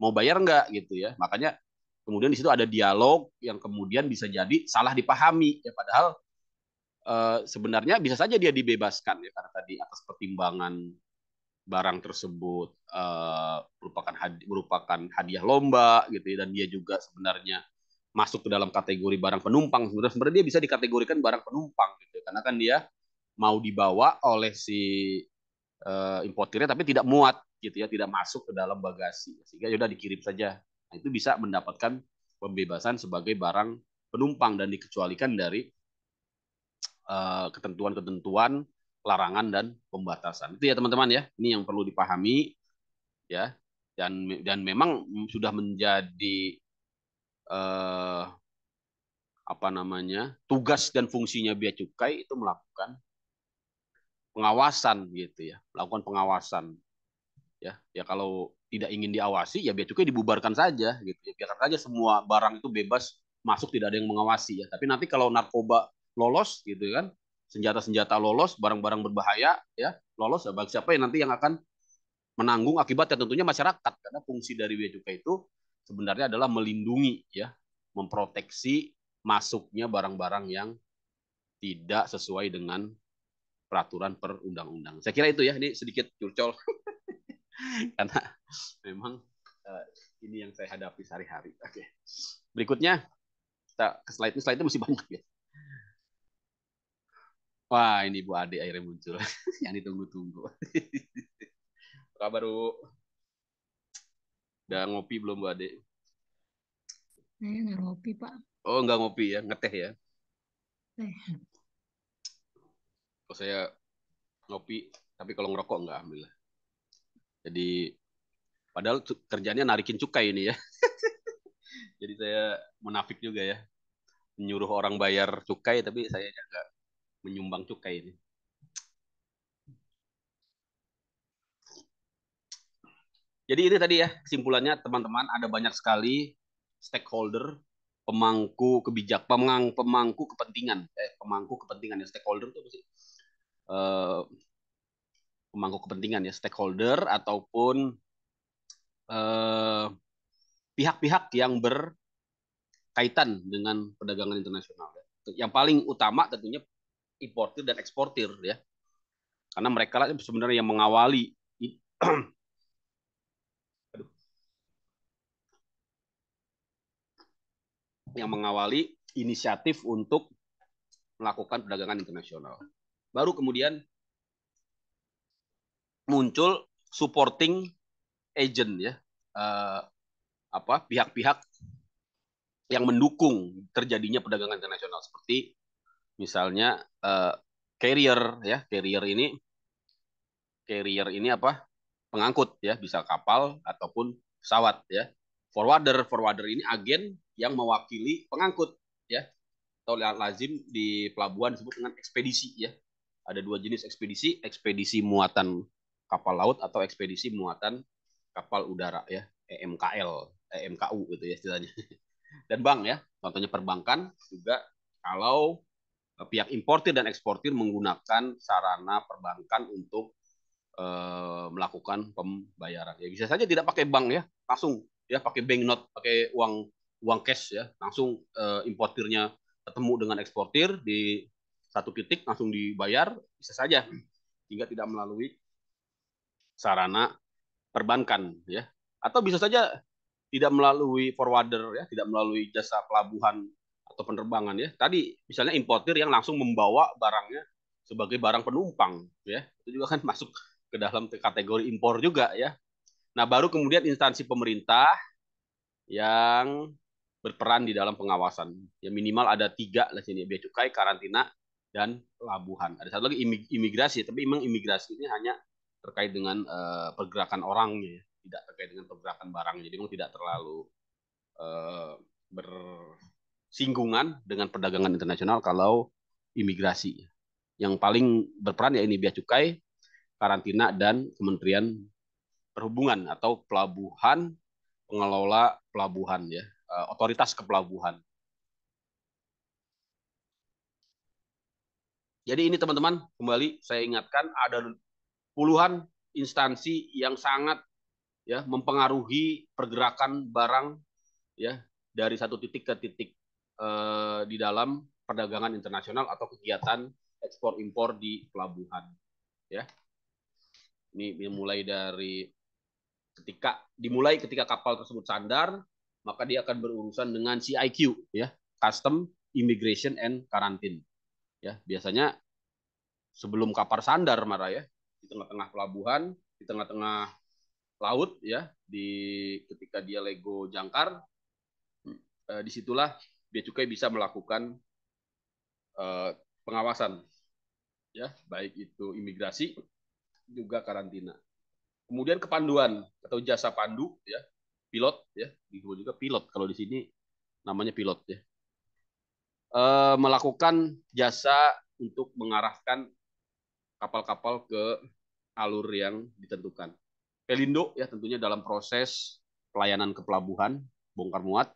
Mau bayar enggak gitu ya. Makanya kemudian di situ ada dialog yang kemudian bisa jadi salah dipahami ya padahal sebenarnya bisa saja dia dibebaskan ya karena tadi atas pertimbangan barang tersebut merupakan hadiah lomba gitu ya, dan dia juga sebenarnya masuk ke dalam kategori barang penumpang. Sebenarnya dia bisa dikategorikan barang penumpang gitu ya, karena kan dia mau dibawa oleh si importirnya tapi tidak muat gitu ya, tidak masuk ke dalam bagasi sehingga sudah dikirim saja. Nah, itu bisa mendapatkan pembebasan sebagai barang penumpang dan dikecualikan dari ketentuan-ketentuan larangan dan pembatasan. Itu ya teman-teman ya. Ini yang perlu dipahami ya. Dan memang sudah menjadi eh, apa namanya? Tugas dan fungsinya bea cukai itu melakukan pengawasan gitu ya. Melakukan pengawasan ya. Ya kalau tidak ingin diawasi ya bea cukai dibubarkan saja gitu ya. Biarkan saja semua barang itu bebas masuk tidak ada yang mengawasi ya. Tapi nanti kalau narkoba lolos gitu kan, senjata-senjata lolos, barang-barang berbahaya ya lolos ya bagi siapa yang nanti yang akan menanggung akibatnya tentunya masyarakat karena fungsi dari bea cukai itu sebenarnya adalah melindungi ya, memproteksi masuknya barang-barang yang tidak sesuai dengan peraturan perundang-undang. Saya kira itu ya, ini sedikit curcol karena memang uh, ini yang saya hadapi sehari-hari. Oke. Berikutnya kita ke slide ini masih banyak ya. Wah, ini Bu Ade akhirnya muncul. Yang ditunggu-tunggu. Kabar Bu? Udah ngopi belum Bu Ade? Saya nggak ngopi, Pak. Oh, nggak ngopi ya, ngeteh ya. Teh. Kalau saya ngopi, tapi kalau ngerokok nggak, alhamdulillah. Jadi, padahal kerjanya narikin cukai ini ya. Jadi saya munafik juga ya. Menyuruh orang bayar cukai, tapi saya nggak. menyumbang cukai ini. Jadi ini tadi ya kesimpulannya teman-teman, ada banyak sekali stakeholder, pemangku kebijakan, pemangku kepentingan, pemangku kepentingan ya, stakeholder itu apa sih? Pemangku kepentingan ya, stakeholder ataupun pihak-pihak yang berkaitan dengan perdagangan internasional. Yang paling utama tentunya importir dan eksportir ya, karena mereka lah sebenarnya yang mengawali inisiatif untuk melakukan perdagangan internasional. Baru kemudian muncul supporting agent ya, pihak-pihak yang mendukung terjadinya perdagangan internasional, seperti misalnya carrier ya, carrier ini apa, pengangkut ya, bisa kapal ataupun pesawat ya. Forwarder ini agen yang mewakili pengangkut ya, atau lazim di pelabuhan disebut dengan ekspedisi ya. Ada dua jenis ekspedisi, ekspedisi muatan kapal laut atau ekspedisi muatan kapal udara ya, EMKU gitu ya istilahnya. Dan bank ya, contohnya perbankan juga, kalau pihak importir dan eksportir menggunakan sarana perbankan untuk melakukan pembayaran. Ya bisa saja tidak pakai bank ya, langsung ya pakai banknote, pakai uang cash ya, langsung importirnya ketemu dengan eksportir di satu titik langsung dibayar, bisa saja, hingga tidak melalui sarana perbankan ya. Atau bisa saja tidak melalui forwarder ya, tidak melalui jasa pelabuhan atau penerbangan ya. Tadi misalnya importir yang langsung membawa barangnya sebagai barang penumpang ya, itu juga kan masuk ke dalam kategori impor juga ya. Nah, baru kemudian instansi pemerintah yang berperan di dalam pengawasan. Ya minimal ada 3 di sini, bea cukai, karantina, dan pelabuhan. Ada satu lagi imigrasi, tapi memang imigrasi ini hanya terkait dengan pergerakan orangnya, tidak terkait dengan pergerakan barangnya. Jadi memang tidak terlalu bersinggungan dengan perdagangan internasional kalau imigrasi. Yang paling berperan ya ini bea cukai, karantina, dan Kementerian Perhubungan atau pelabuhan, pengelola pelabuhan ya, otoritas kepelabuhan. Jadi ini teman-teman, kembali saya ingatkan, ada puluhan instansi yang sangat ya mempengaruhi pergerakan barang ya dari satu titik ke titik di dalam perdagangan internasional atau kegiatan ekspor impor di pelabuhan ya. Ini mulai dari ketika kapal tersebut sandar, maka dia akan berurusan dengan CIQ ya, Custom, Immigration, and Quarantine ya. Biasanya sebelum kapal sandar marah ya, di tengah-tengah pelabuhan, di tengah-tengah laut ya, ketika dia lego jangkar, disitulah bea cukai bisa melakukan pengawasan ya, baik itu imigrasi juga karantina. Kemudian kepanduan atau jasa pandu ya, pilot ya, disebut juga pilot kalau di sini namanya pilot ya, melakukan jasa untuk mengarahkan kapal-kapal ke alur yang ditentukan. Pelindo ya tentunya dalam proses pelayanan ke pelabuhan bongkar muat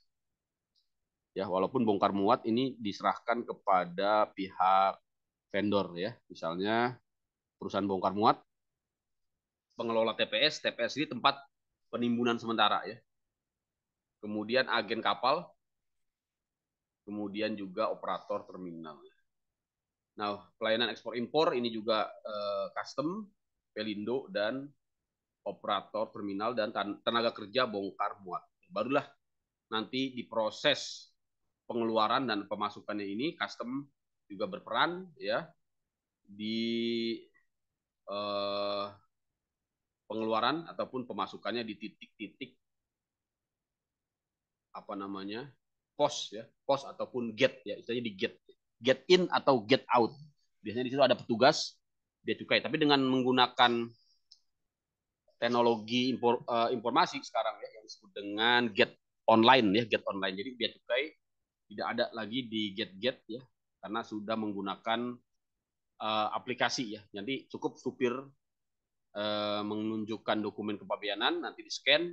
ya, walaupun bongkar muat ini diserahkan kepada pihak vendor ya, misalnya perusahaan bongkar muat, pengelola TPS ini tempat penimbunan sementara ya, kemudian agen kapal, kemudian juga operator terminal. Nah, pelayanan ekspor impor ini juga custom, pelindo, dan operator terminal, dan tenaga kerja bongkar muat. Barulah nanti diproses pengeluaran dan pemasukannya ini, custom juga berperan ya di pengeluaran ataupun pemasukannya di titik-titik apa namanya, pos ya, pos ataupun gate ya, istilahnya di get in atau get out. Biasanya di situ ada petugas bea cukai, tapi dengan menggunakan teknologi informasi sekarang ya, yang disebut dengan get online ya, get online. Jadi bea cukai tidak ada lagi di get ya, karena sudah menggunakan aplikasi ya. Jadi cukup supir menunjukkan dokumen kepabeanan, nanti di scan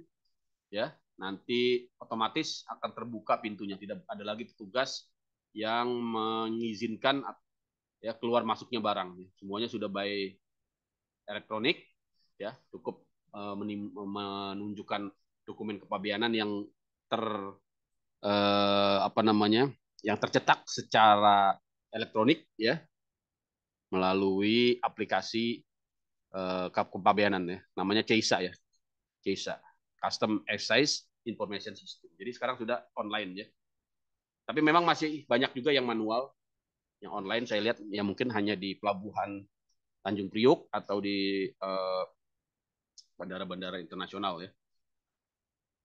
ya, nanti otomatis akan terbuka pintunya, tidak ada lagi petugas yang mengizinkan ya keluar masuknya barang. Semuanya sudah by elektronik ya, cukup menunjukkan dokumen kepabeanan yang yang tercetak secara elektronik ya, melalui aplikasi kepabeanan ya, namanya CEISA ya, CEISA, Custom Excise Information System. Jadi sekarang sudah online ya. Tapi memang masih banyak juga yang manual, yang online saya lihat ya, mungkin hanya di pelabuhan Tanjung Priok atau di bandara-bandara internasional ya.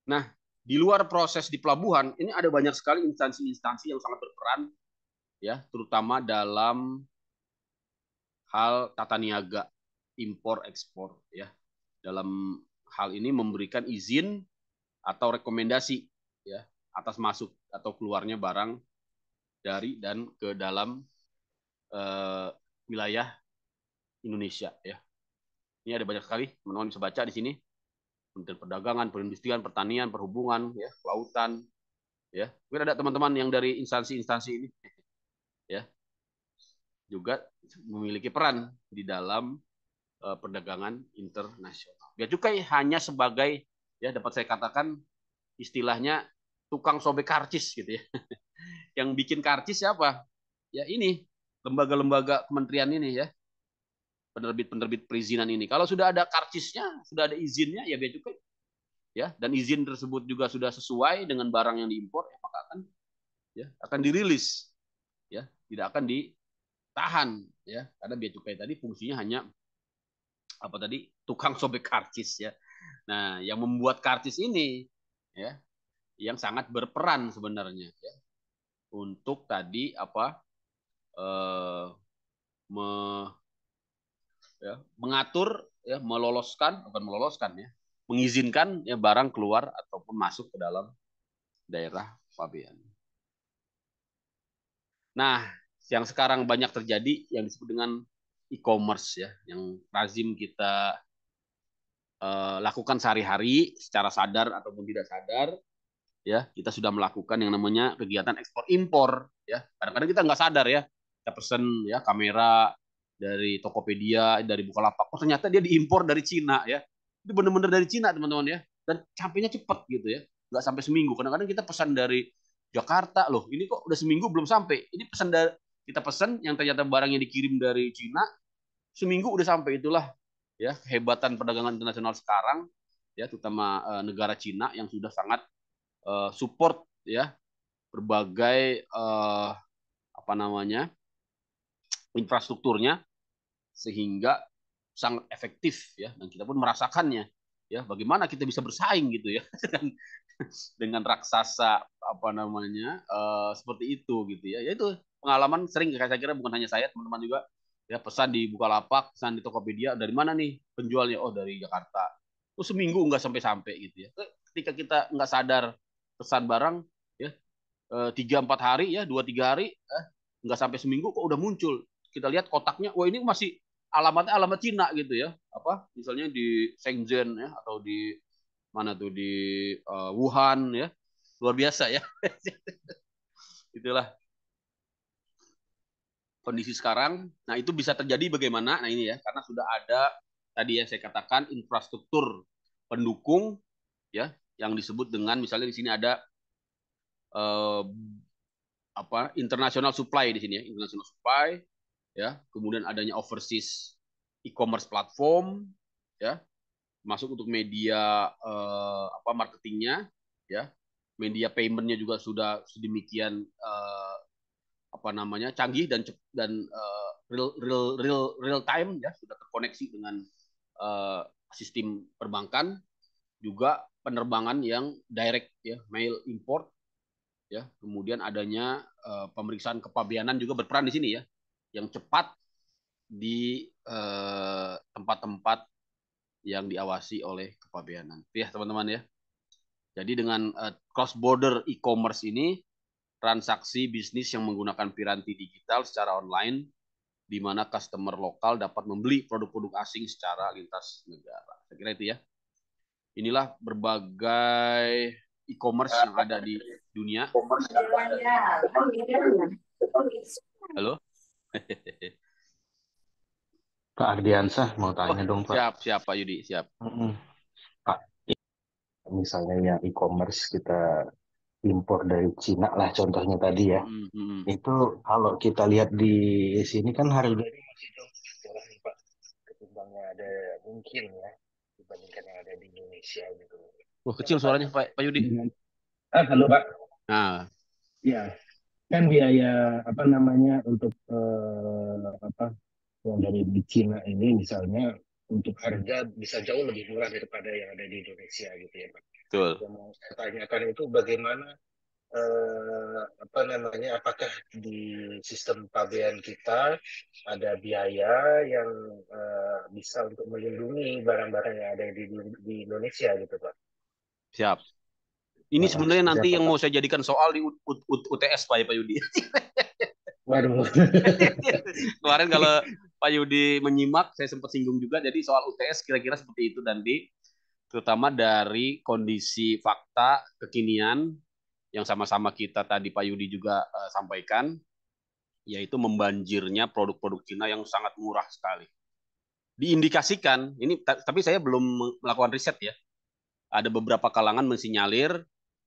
Nah, di luar proses di pelabuhan, ini ada banyak sekali instansi-instansi yang sangat berperan ya, terutama dalam hal tata niaga impor ekspor ya. Dalam hal ini memberikan izin atau rekomendasi ya atas masuk atau keluarnya barang dari dan ke dalam wilayah Indonesia ya. Ini ada banyak sekali, teman-teman bisa baca di sini. Kementerian Perdagangan, Perindustrian, Pertanian, Perhubungan, ya, Kelautan, ya. Mungkin ada teman-teman yang dari instansi-instansi ini ya juga memiliki peran di dalam perdagangan internasional. Bea cukai hanya sebagai ya dapat saya katakan istilahnya tukang sobek karcis gitu ya. Yang bikin karcis siapa? Ya ini lembaga-lembaga kementerian ini ya. Penerbit-penerbit perizinan ini. Kalau sudah ada karcisnya, sudah ada izinnya ya bea cukai. Ya, dan izin tersebut juga sudah sesuai dengan barang yang diimpor, ya, maka akan dirilis. Ya, tidak akan ditahan ya. Karena bea cukai tadi fungsinya hanya tukang sobek karcis ya. Nah, yang membuat karcis ini ya yang sangat berperan sebenarnya ya untuk tadi me, mengatur ya, mengizinkan ya barang keluar ataupun masuk ke dalam daerah pabean. Nah, yang sekarang banyak terjadi yang disebut dengan e-commerce ya, yang lazim kita lakukan sehari-hari secara sadar ataupun tidak sadar ya, kita sudah melakukan yang namanya kegiatan ekspor impor ya. Kadang-kadang kita nggak sadar ya, kita pesen ya kamera dari Tokopedia, dari Bukalapak, oh ternyata dia diimpor dari Cina ya. Itu benar-benar dari Cina teman-teman ya, dan sampainya cepat gitu ya, nggak sampai seminggu. Kadang-kadang kita pesan dari Jakarta, loh ini kok udah seminggu belum sampai. Ini pesan dari kita pesan yang ternyata barangnya dikirim dari Cina, seminggu udah sampai. Itulah ya kehebatan perdagangan internasional sekarang ya, terutama negara Cina yang sudah sangat support ya berbagai infrastrukturnya sehingga sangat efektif ya, dan kita pun merasakannya ya, bagaimana kita bisa bersaing gitu ya dengan raksasa seperti itu gitu ya. Ya itu pengalaman sering, saya kira bukan hanya saya, teman-teman juga ya, pesan di Bukalapak, pesan di Tokopedia, dari mana nih penjualnya, oh dari Jakarta, oh seminggu nggak sampai-sampai gitu ya. Ketika kita nggak sadar pesan barang ya 3-4 hari ya, 2-3 hari nggak sampai seminggu kok udah muncul, kita lihat kotaknya, wah ini masih alamatnya alamat Cina gitu ya, misalnya di Shenzhen ya, atau di mana tuh di Wuhan ya, luar biasa ya. Itulah kondisi sekarang. Nah itu bisa terjadi bagaimana? Nah ini ya, karena sudah ada tadi ya saya katakan infrastruktur pendukung ya, yang disebut dengan misalnya di sini ada international supply di sini ya, international supply ya, kemudian adanya overseas e-commerce platform ya, masuk untuk media marketingnya ya, media paymentnya juga sudah sedemikian canggih dan real time ya, sudah terkoneksi dengan sistem perbankan, juga penerbangan yang direct ya, mail import ya, kemudian adanya pemeriksaan kepabeanan juga berperan di sini ya, yang cepat di tempat-tempat yang diawasi oleh kepabeanan. Ya teman-teman ya. Jadi dengan cross border e-commerce ini, transaksi bisnis yang menggunakan piranti digital secara online di mana customer lokal dapat membeli produk-produk asing secara lintas negara. Saya kira itu ya. Inilah berbagai e-commerce yang ada di dunia. Halo? Pak Ardiansah mau tanya dong, Pak. Siap Pak Yudi, siap. Pak, misalnya yang e-commerce kita impor dari Cina lah contohnya tadi ya. Itu kalau kita lihat di sini kan harganya masih jauh lebih murah nih Pak, ketimbang yang ada mungkin ya dibandingkan yang ada di Indonesia gitu. Wah, kecil suaranya Pak Yudi. Halo Pak. Nah, ya kan biaya apa namanya untuk apa yang dari Cina ini misalnya untuk harga bisa jauh lebih murah daripada yang ada di Indonesia gitu ya Pak. betul. Yang mau saya tanyakan itu bagaimana apa namanya, apakah di sistem pabean kita ada biaya yang bisa untuk melindungi barang-barang yang ada di Indonesia gitu Pak? Siap. Ini sebenarnya nanti yang Pak? mau saya jadikan soal di UTS Pak Yudi. Waduh. Kemarin kalau Pak Yudi menyimak, saya sempat singgung juga. Jadi soal UTS kira-kira seperti itu nanti, terutama dari kondisi fakta kekinian yang sama-sama kita tadi Pak Yudi juga sampaikan, yaitu membanjirnya produk-produk Cina yang sangat murah sekali. Diindikasikan, ini tapi saya belum melakukan riset ya. Ada beberapa kalangan mensinyalir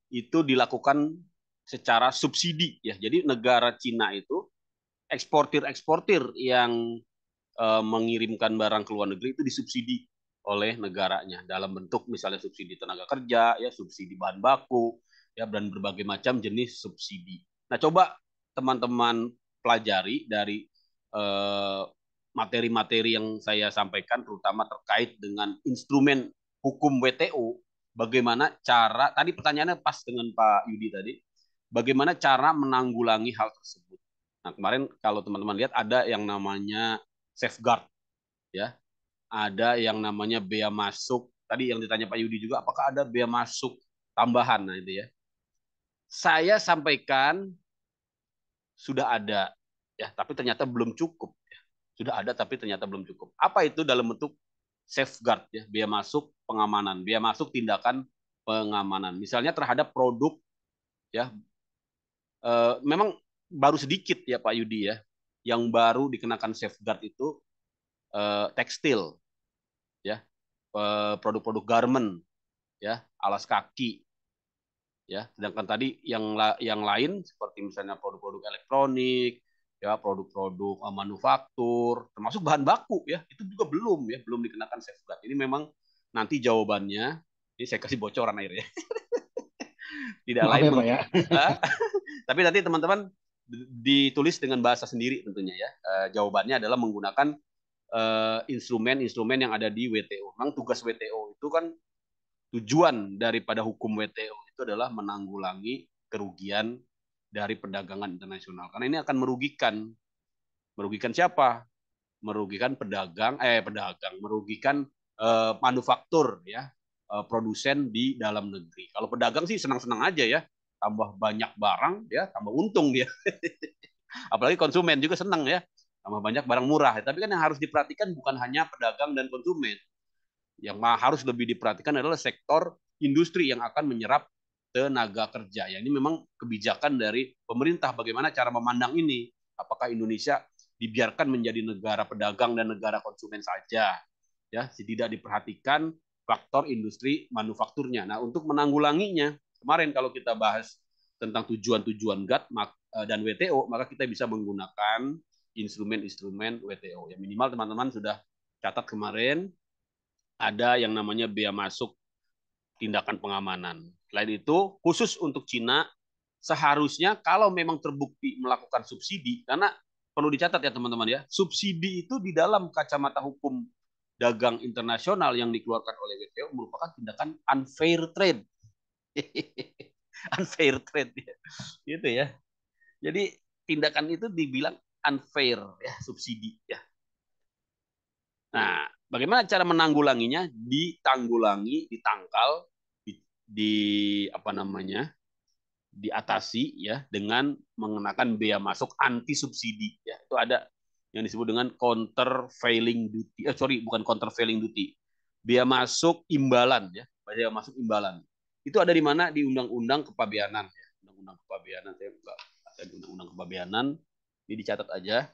itu dilakukan secara subsidi ya. Jadi negara Cina itu eksportir yang mengirimkan barang ke luar negeri itu disubsidi oleh negaranya dalam bentuk misalnya subsidi tenaga kerja, ya subsidi bahan baku, ya dan berbagai macam jenis subsidi. Nah, coba teman-teman pelajari dari materi-materi yang saya sampaikan, terutama terkait dengan instrumen hukum WTO. Bagaimana cara, tadi pertanyaannya pas dengan Pak Yudi tadi, bagaimana cara menanggulangi hal tersebut. Nah, kemarin kalau teman-teman lihat ada yang namanya safeguard, ya, ada yang namanya bea masuk. Tadi yang ditanya Pak Yudi juga, apakah ada bea masuk tambahan? Nah itu ya. Saya sampaikan sudah ada, ya, tapi ternyata belum cukup. Sudah ada, tapi ternyata belum cukup. Apa itu dalam bentuk safeguard, ya, bea masuk pengamanan, bea masuk tindakan pengamanan. Misalnya terhadap produk, ya, memang baru sedikit ya Pak Yudi ya, yang baru dikenakan safeguard itu tekstil, ya, produk-produk garment, ya, alas kaki, ya. Sedangkan tadi yang lain seperti misalnya produk-produk elektronik, ya, produk-produk manufaktur, termasuk bahan baku, ya, itu juga belum dikenakan safeguard. Ini memang nanti jawabannya, ini saya kasih bocoran akhirnya. Tidak lain, ya. Tapi nanti teman-teman ditulis dengan bahasa sendiri tentunya ya. Jawabannya adalah menggunakan instrumen-instrumen yang ada di WTO. Memang tugas WTO itu kan, tujuan daripada hukum WTO itu adalah menanggulangi kerugian dari perdagangan internasional. Karena ini akan merugikan siapa? Merugikan merugikan manufaktur, ya, produsen di dalam negeri. Kalau pedagang sih senang-senang aja ya, tambah banyak barang, ya, tambah untung dia. Apalagi konsumen juga senang ya, tambah banyak barang murah. Tapi kan yang harus diperhatikan bukan hanya pedagang dan konsumen. Yang harus lebih diperhatikan adalah sektor industri yang akan menyerap tenaga kerja. Ya, ini memang kebijakan dari pemerintah bagaimana cara memandang ini. Apakah Indonesia dibiarkan menjadi negara pedagang dan negara konsumen saja, ya, tidak diperhatikan faktor industri manufakturnya. Nah, untuk menanggulanginya, kemarin kalau kita bahas tentang tujuan-tujuan GATT dan WTO, maka kita bisa menggunakan instrumen-instrumen WTO. Ya, minimal teman-teman sudah catat kemarin, ada yang namanya bea masuk tindakan pengamanan. Selain itu, khusus untuk Cina, seharusnya kalau memang terbukti melakukan subsidi, karena perlu dicatat ya teman-teman ya, subsidi itu di dalam kacamata hukum dagang internasional yang dikeluarkan oleh WTO merupakan tindakan unfair trade. Unfair trade ya. Gitu ya. Jadi tindakan itu dibilang unfair ya, subsidi ya. Nah, bagaimana cara menanggulanginya? Ditangkal, di apa namanya? Diatasi ya dengan mengenakan bea masuk anti subsidi ya. Itu ada yang disebut dengan countervailing duty. Bukan countervailing duty. Bea masuk imbalan ya. Bea masuk imbalan. Itu ada di mana? Di Undang-Undang Kepabeanan ya. Undang-Undang Kepabeanan, saya enggak ada di Undang-Undang Kepabeanan. Ini dicatat aja.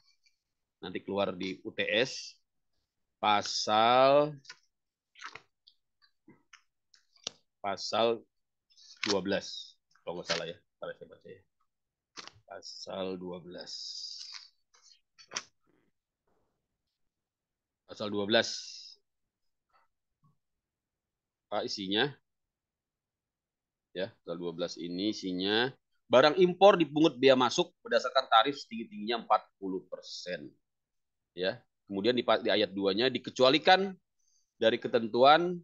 Nanti keluar di UTS pasal 12 kalau nggak salah ya. Kalau saya baca ya. Pasal 12. Pasal 12. Apa isinya? Ya, pasal 12 ini isinya barang impor dipungut bea masuk berdasarkan tarif setinggi-tingginya 40%. Ya. Kemudian di ayat 2-nya dikecualikan dari ketentuan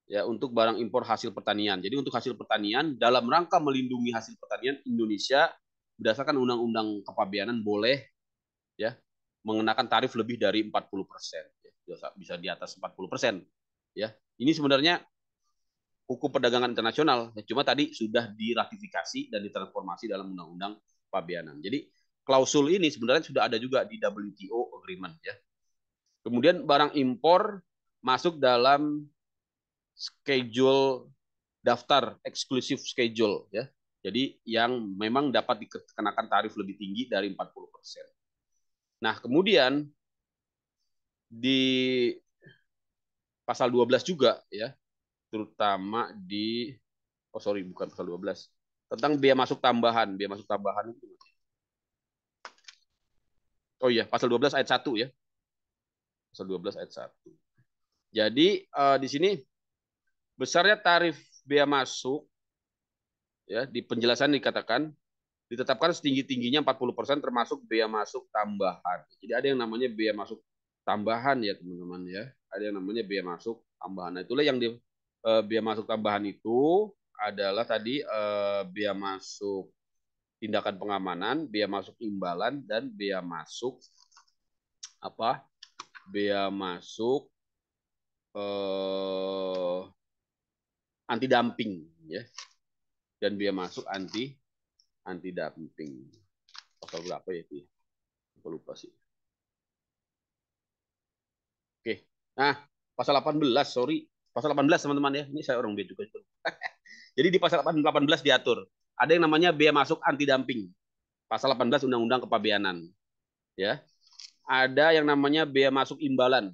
ya untuk barang impor hasil pertanian. Jadi untuk hasil pertanian dalam rangka melindungi hasil pertanian Indonesia berdasarkan Undang-Undang Kepabeanan boleh ya mengenakan tarif lebih dari 40%. Bisa di atas 40%. Ya. Ini sebenarnya hukum perdagangan internasional, cuma tadi sudah diratifikasi dan ditransformasi dalam Undang-Undang Kepabeanan. Jadi klausul ini sebenarnya sudah ada juga di WTO agreement ya. Kemudian barang impor masuk dalam schedule daftar eksklusif schedule ya. Jadi yang memang dapat dikenakan tarif lebih tinggi dari 40%. Nah, kemudian di pasal 12 juga ya, terutama di bukan pasal 12. Tentang biaya masuk tambahan. Biaya masuk tambahan itu. Oh iya, pasal 12 ayat 1 ya. Pasal 12 ayat 1. Jadi di sini besarnya tarif biaya masuk ya di penjelasan dikatakan ditetapkan setinggi-tingginya 40% termasuk biaya masuk tambahan. Jadi ada yang namanya biaya masuk tambahan ya teman-teman ya. Ada yang namanya biaya masuk tambahan. Nah, itulah yang biaya masuk tambahan itu adalah tadi biaya masuk tindakan pengamanan, biaya masuk imbalan, dan biaya masuk biaya masuk anti dumping ya, dan biaya masuk anti dumping. Pasal berapa ya itu? Aku lupa sih. Oke, nah pasal 18, pasal 18 teman-teman ya, ini saya orang bea juga. Jadi di pasal 18 diatur ada yang namanya biaya masuk anti dumping. Pasal 18 Undang-Undang Kepabeanan. Ya. Ada yang namanya biaya masuk imbalan.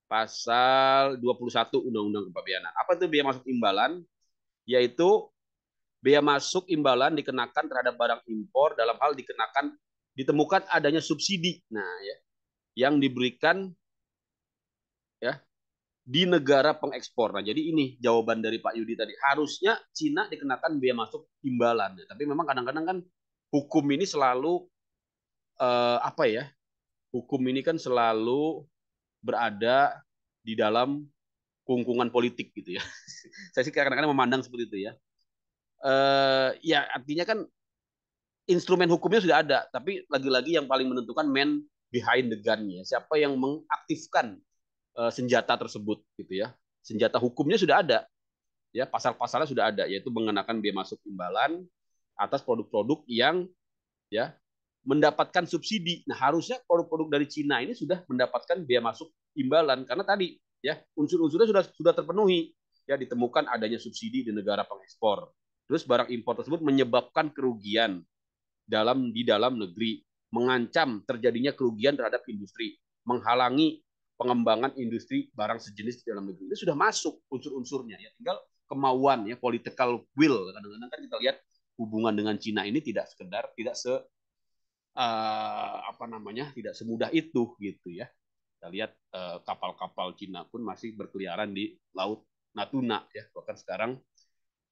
Pasal 21 Undang-Undang Kepabeanan. Apa itu biaya masuk imbalan? Yaitu biaya masuk imbalan dikenakan terhadap barang impor dalam hal ditemukan adanya subsidi. Nah, ya, yang diberikan ya di negara pengekspor. Nah, jadi ini jawaban dari Pak Yudi tadi. Harusnya Cina dikenakan biaya masuk imbalan. Tapi memang kadang-kadang kan hukum ini selalu hukum ini kan selalu berada di dalam kungkungan politik gitu ya. Saya sih kadang-kadang memandang seperti itu ya. Ya artinya kan instrumen hukumnya sudah ada, tapi lagi-lagi yang paling menentukan man behind the gun-nya. Siapa yang mengaktifkan senjata tersebut gitu ya. Senjata hukumnya sudah ada. Ya, pasal-pasalnya sudah ada, yaitu mengenakan biaya masuk imbalan atas produk-produk yang ya mendapatkan subsidi. Nah, harusnya produk-produk dari Cina ini sudah mendapatkan biaya masuk imbalan karena tadi ya unsur-unsurnya sudah terpenuhi. Ya, ditemukan adanya subsidi di negara pengekspor. Terus barang impor tersebut menyebabkan kerugian di dalam negeri, mengancam terjadinya kerugian terhadap industri, menghalangi pengembangan industri barang sejenis di dalam negeri. Itu sudah masuk unsur-unsurnya ya, tinggal kemauan ya, political will. Kadang-kadang kan kita lihat hubungan dengan Cina ini tidak tidak semudah itu gitu ya. Kita lihat kapal-kapal Cina pun masih berkeliaran di laut Natuna ya, bahkan sekarang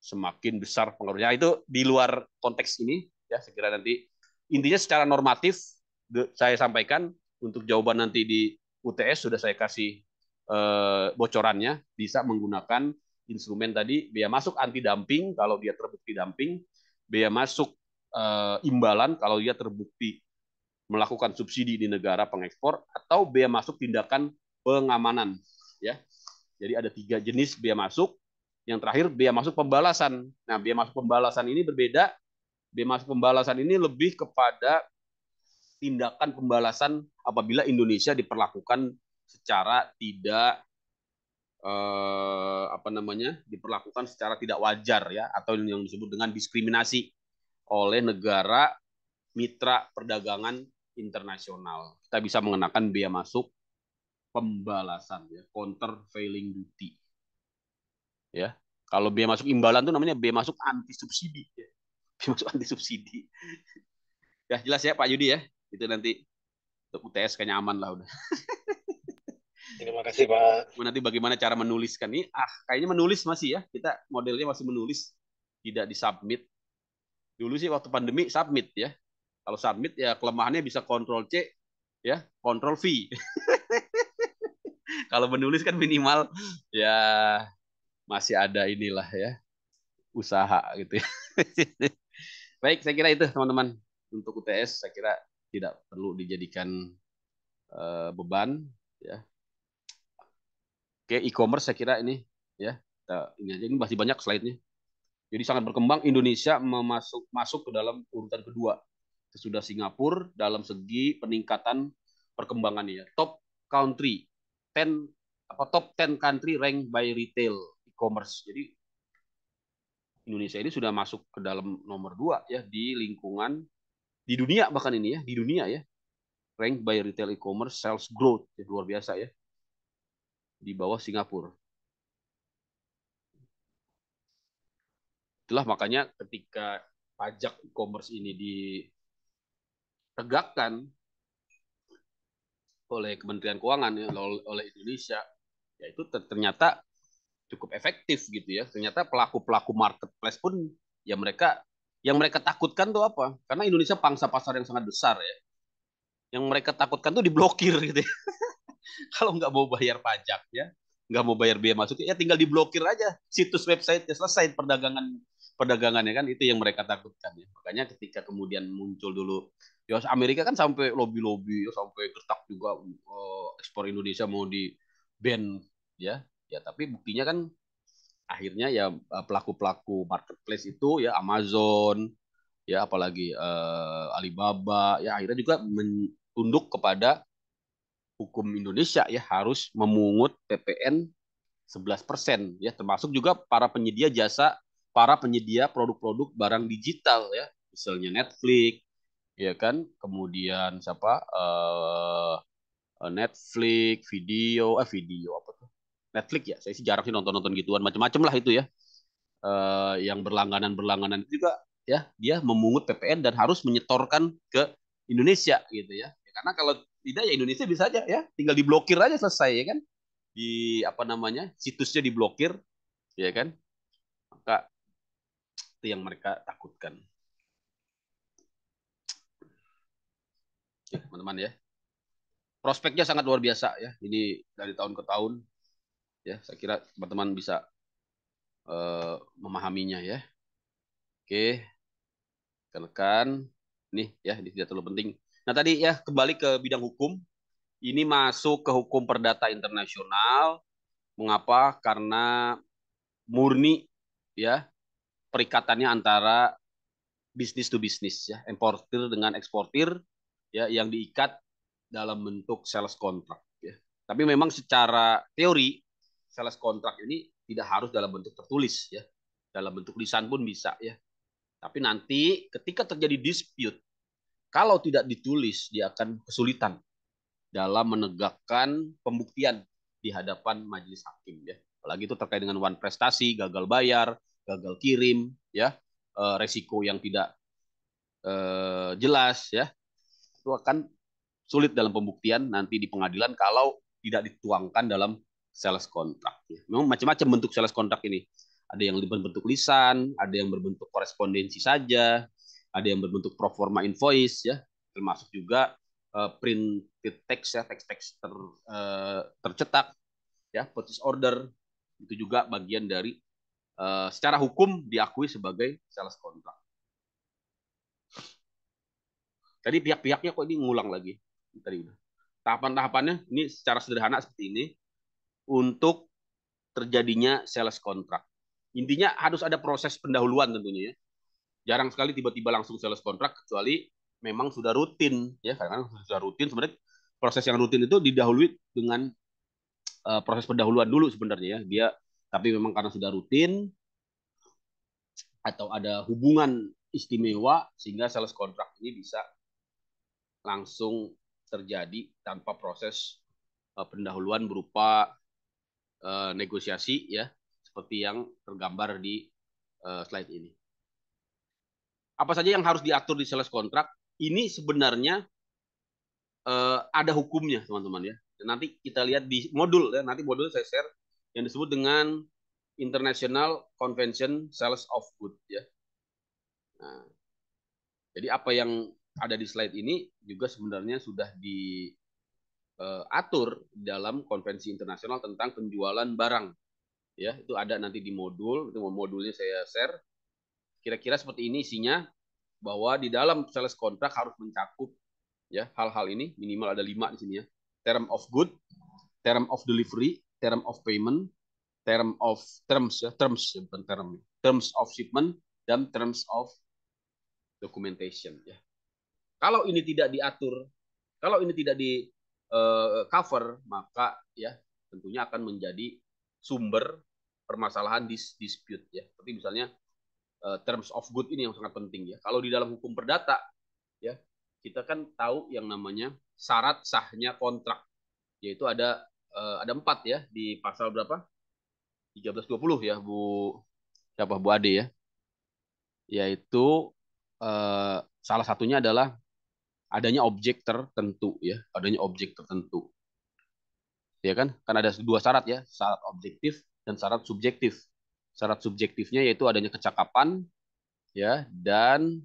semakin besar pengaruhnya. Itu di luar konteks ini ya, segera nanti intinya secara normatif saya sampaikan. Untuk jawaban nanti di UTS sudah saya kasih bocorannya, bisa menggunakan instrumen tadi biaya masuk anti dumping kalau dia terbukti dumping, biaya masuk imbalan kalau dia terbukti melakukan subsidi di negara pengekspor, atau biaya masuk tindakan pengamanan ya. Jadi ada 3 jenis biaya masuk. Yang terakhir biaya masuk pembalasan. Nah, biaya masuk pembalasan ini berbeda. Biaya masuk pembalasan ini lebih kepada tindakan pembalasan apabila Indonesia diperlakukan secara tidak diperlakukan secara tidak wajar ya, atau yang disebut dengan diskriminasi oleh negara mitra perdagangan internasional. Kita bisa mengenakan bea masuk pembalasan ya, countervailing duty. Ya. Kalau bea masuk imbalan itu namanya bea masuk anti subsidi ya. Bea masuk anti subsidi. Ya jelas ya Pak Yudi ya. Itu nanti untuk UTS kayaknya aman lah udah. Terima kasih Pak. Nanti bagaimana cara menuliskan ini? Kayaknya menulis masih ya. Kita modelnya masih menulis, tidak disubmit. Dulu sih waktu pandemi submit ya. Kalau submit ya kelemahannya bisa Ctrl C ya, Ctrl V. Kalau menulis kan minimal ya masih ada inilah ya, usaha gitu ya. Baik, saya kira itu teman-teman untuk UTS saya kira tidak perlu dijadikan beban ya. Oke, e-commerce saya kira ini ya. Ini aja, ini masih banyak slide-nya. Jadi sangat berkembang, Indonesia masuk ke dalam urutan kedua sesudah Singapura dalam segi peningkatan perkembangannya. Top country, top 10 country ranked by retail e-commerce. Jadi Indonesia ini sudah masuk ke dalam nomor 2 ya di lingkungan di dunia, bahkan ini ya, di dunia ya. Ranked by retail e-commerce sales growth ya, luar biasa ya. Di bawah Singapura. Itulah makanya ketika pajak e-commerce ini ditegakkan oleh Kementerian Keuangan ya, oleh Indonesia, ya itu ternyata cukup efektif gitu ya. Ternyata pelaku-pelaku marketplace pun ya yang mereka takutkan tuh apa? Karena Indonesia pangsa pasar yang sangat besar ya. Yang mereka takutkan tuh diblokir gitu ya. Kalau nggak mau bayar pajak ya, nggak mau bayar biaya masuk ya tinggal diblokir aja situs website ya, selesai perdagangannya kan, itu yang mereka takutkan ya. Makanya ketika kemudian muncul dulu ya Amerika kan sampai lobby ya, sampai gertak juga ekspor Indonesia mau di ban ya. Ya tapi buktinya kan akhirnya ya pelaku-pelaku marketplace itu ya Amazon ya apalagi Alibaba ya akhirnya juga tunduk kepada hukum Indonesia ya, harus memungut PPN 11% ya, termasuk juga para penyedia jasa, para penyedia produk-produk barang digital ya, misalnya Netflix ya kan, kemudian siapa Netflix video apa tuh, Netflix ya, saya sih jarang sih nonton gituan, macam-macam lah itu ya. Yang berlangganan itu juga ya dia memungut PPN dan harus menyetorkan ke Indonesia gitu ya. Karena kalau tidak ya Indonesia bisa aja ya tinggal diblokir aja selesai ya kan, di situsnya diblokir ya kan, maka itu yang mereka takutkan ya, teman-teman ya. Prospeknya sangat luar biasa ya, ini dari tahun ke tahun ya, saya kira teman-teman bisa memahaminya ya. Oke, tekan nih ya, ini tidak terlalu penting. Nah tadi ya kembali ke bidang hukum, ini masuk ke hukum perdata internasional. Mengapa? Karena murni ya perikatannya antara bisnis to bisnis ya, importir dengan eksportir ya, yang diikat dalam bentuk sales contract ya. Tapi memang secara teori sales contract ini tidak harus dalam bentuk tertulis ya. Dalam bentuk lisan pun bisa ya. Tapi nanti ketika terjadi dispute, kalau tidak ditulis dia akan kesulitan dalam menegakkan pembuktian di hadapan majelis hakim ya. Apalagi itu terkait dengan one prestasi, gagal bayar, gagal kirim ya, resiko yang tidak jelas ya. Itu akan sulit dalam pembuktian nanti di pengadilan kalau tidak dituangkan dalam sales contract. Memang macam-macam bentuk sales contract ini. Ada yang berbentuk lisan, ada yang berbentuk korespondensi saja, ada yang berbentuk pro forma invoice ya, termasuk juga printed text ya, teks-teks tercetak ya, purchase order itu juga bagian dari secara hukum diakui sebagai sales contract. Tadi pihak-pihaknya kok ini ngulang lagi. Tadi udah. Tahapan-tahapannya ini secara sederhana seperti ini untuk terjadinya sales contract. Intinya harus ada proses pendahuluan tentunya ya. Jarang sekali tiba-tiba langsung sales contract kecuali memang sudah rutin ya, karena sudah rutin sebenarnya proses yang rutin itu didahului dengan proses pendahuluan dulu sebenarnya ya. Dia tapi memang karena sudah rutin atau ada hubungan istimewa sehingga sales kontrak ini bisa langsung terjadi tanpa proses pendahuluan berupa negosiasi ya seperti yang tergambar di slide ini. Apa saja yang harus diatur di sales kontrak? Ini sebenarnya ada hukumnya, teman-teman ya. Nanti kita lihat di modul ya. Nanti modul saya share yang disebut dengan International Convention Sales of Goods ya. Nah, jadi apa yang ada di slide ini juga sebenarnya sudah diatur dalam konvensi internasional tentang penjualan barang. Ya, itu ada nanti di modul, itu modulnya saya share. Kira-kira seperti ini isinya, bahwa di dalam sales kontrak harus mencakup ya hal-hal ini, minimal ada 5 di sini ya. Term of good, term of delivery, term of payment, terms bukan terms of shipment, dan terms of documentation ya. Kalau ini tidak diatur, kalau ini tidak di cover, maka ya tentunya akan menjadi sumber permasalahan dispute ya. Seperti misalnya terms of good ini yang sangat penting ya. Kalau di dalam hukum perdata ya, kita kan tahu yang namanya syarat sahnya kontrak, yaitu ada 4 ya di pasal berapa? 1320 ya Bu Ade ya. Yaitu salah satunya adalah adanya objek tertentu ya, adanya objek tertentu. Ya kan? Kan ada 2 syarat ya, syarat objektif dan syarat subjektif. Syarat subjektifnya yaitu adanya kecakapan ya dan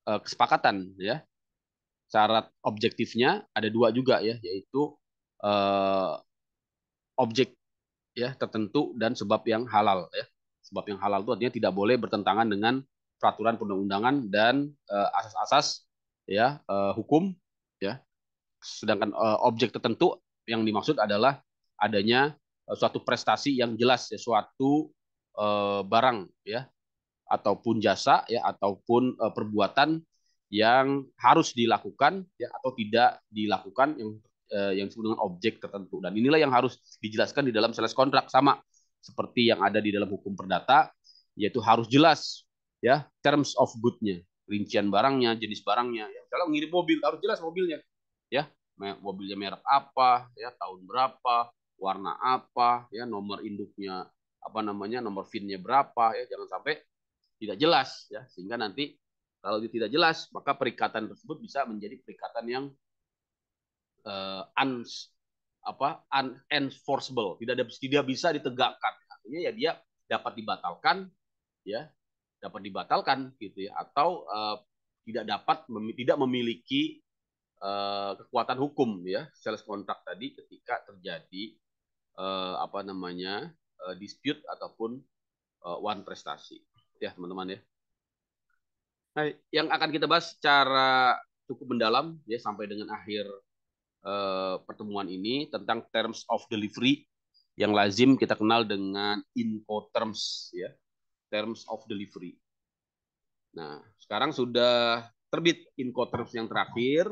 kesepakatan ya. Syarat objektifnya ada 2 juga ya, yaitu objek ya tertentu dan sebab yang halal ya. Sebab yang halal itu artinya tidak boleh bertentangan dengan peraturan perundang-undangan dan asas-asas ya hukum ya. Sedangkan objek tertentu yang dimaksud adalah adanya suatu prestasi yang jelas ya, suatu barang ya ataupun jasa ya ataupun perbuatan yang harus dilakukan ya atau tidak dilakukan yang disebut dengan objek tertentu. Dan inilah yang harus dijelaskan di dalam sales kontrak, sama seperti yang ada di dalam hukum perdata, yaitu harus jelas ya terms of good-nya, rincian barangnya, jenis barangnya. Ya, kalau ngirim mobil harus jelas mobilnya ya, mobilnya merek apa ya, tahun berapa, warna apa ya, nomor induknya apa namanya, nomor VIN-nya berapa ya, jangan sampai tidak jelas ya, sehingga nanti kalau tidak jelas maka perikatan tersebut bisa menjadi perikatan yang unenforceable, tidak bisa ditegakkan. Artinya ya dia dapat dibatalkan gitu ya, atau tidak memiliki kekuatan hukum ya sales kontrak tadi ketika terjadi dispute ataupun one prestasi ya teman-teman ya. Nah, yang akan kita bahas secara cukup mendalam ya sampai dengan akhir pertemuan ini tentang terms of delivery yang lazim kita kenal dengan Incoterms ya, terms of delivery. Nah, sekarang sudah terbit Incoterms yang terakhir,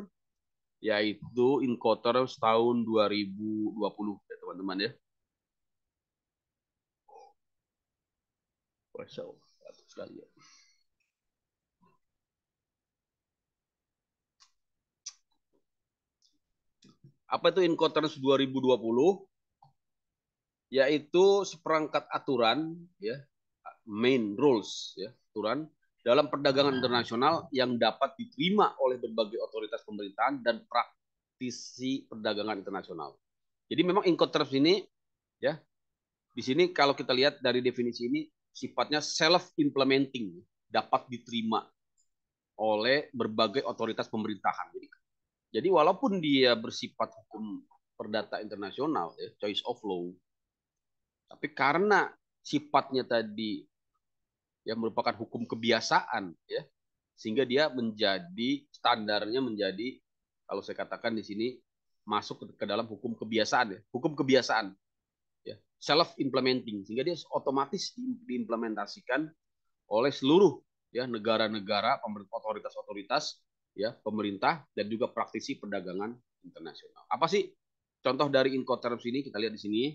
yaitu Incoterms tahun 2020 ya teman-teman ya. Wow, sekali ya. Apa itu Incoterms 2020? Yaitu seperangkat aturan ya, main rules ya, aturan dalam perdagangan internasional yang dapat diterima oleh berbagai otoritas pemerintahan dan praktisi perdagangan internasional. Jadi memang Incoterms ini ya, di sini kalau kita lihat dari definisi ini sifatnya self implementing, dapat diterima oleh berbagai otoritas pemerintahan. Jadi walaupun dia bersifat hukum perdata internasional ya, choice of law, tapi karena sifatnya tadi yang merupakan hukum kebiasaan ya, sehingga dia menjadi standarnya menjadi, kalau saya katakan di sini, masuk ke dalam hukum kebiasaan ya, hukum kebiasaan ya, self implementing, sehingga dia otomatis diimplementasikan oleh seluruh ya negara-negara, otoritas-otoritas ya, pemerintah dan juga praktisi perdagangan internasional. Apa sih contoh dari Incoterms ini? Kita lihat di sini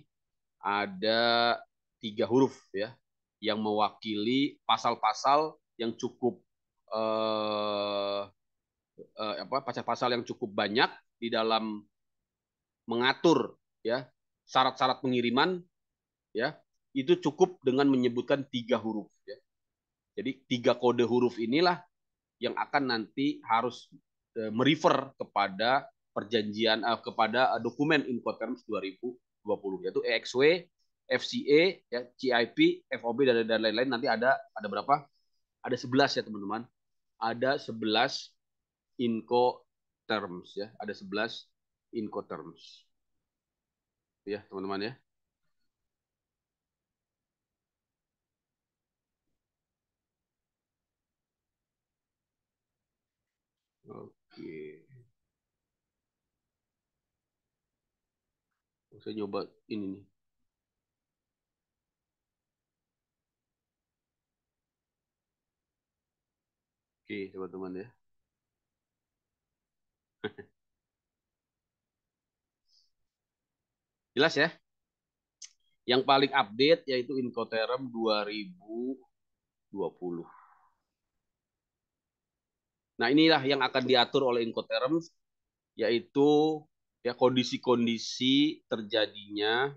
ada 3 huruf ya yang mewakili pasal-pasal yang cukup pasal-pasal yang cukup banyak di dalam mengatur ya syarat-syarat pengiriman ya, itu cukup dengan menyebutkan 3 huruf ya. Jadi 3 kode huruf inilah yang akan nanti harus merefer kepada perjanjian kepada dokumen Incoterms 2020 yaitu EXW, FCA, ya, CIP, FOB dan lain-lain. Nanti ada berapa? Ada 11 ya teman-teman. Ada 11 Incoterms ya, ada 11 Incoterms. Ya, teman-teman ya. Oke. Saya nyoba ini nih. Oke, teman-teman ya. Jelas ya? Yang paling update yaitu Incoterm 2020. Nah, inilah yang akan diatur oleh Incoterms, yaitu ya kondisi-kondisi terjadinya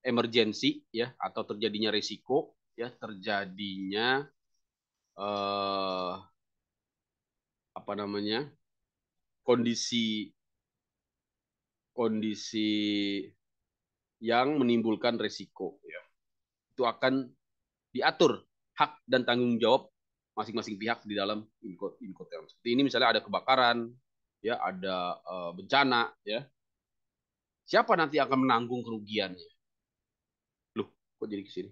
emergensi ya atau terjadinya risiko ya, terjadinya apa namanya? kondisi yang menimbulkan risiko ya. Itu akan diatur hak dan tanggung jawab masing-masing pihak di dalam Incoterms. Seperti ini misalnya ada kebakaran, ya ada bencana, ya. Siapa nanti akan menanggung kerugiannya? Loh, kok jadi ke sini?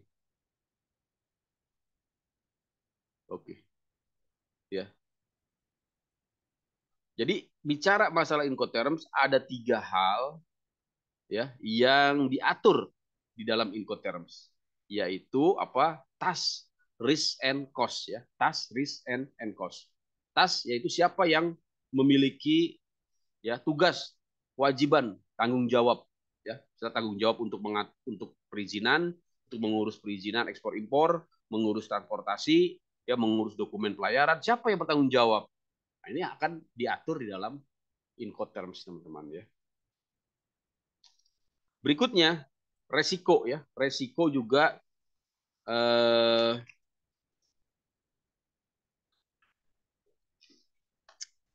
Oke. Ya. Jadi bicara masalah Incoterms ada 3 hal ya yang diatur di dalam Incoterms, yaitu apa? Task, risk and cost ya. Task, risk and cost. Task yaitu siapa yang memiliki ya tugas, kewajiban, tanggung jawab ya. Misalnya tanggung jawab untuk perizinan, untuk mengurus perizinan ekspor impor, mengurus transportasi, ya mengurus dokumen pelayaran. Siapa yang bertanggung jawab? Nah, ini akan diatur di dalam Incoterms teman-teman ya. Berikutnya resiko ya. Resiko juga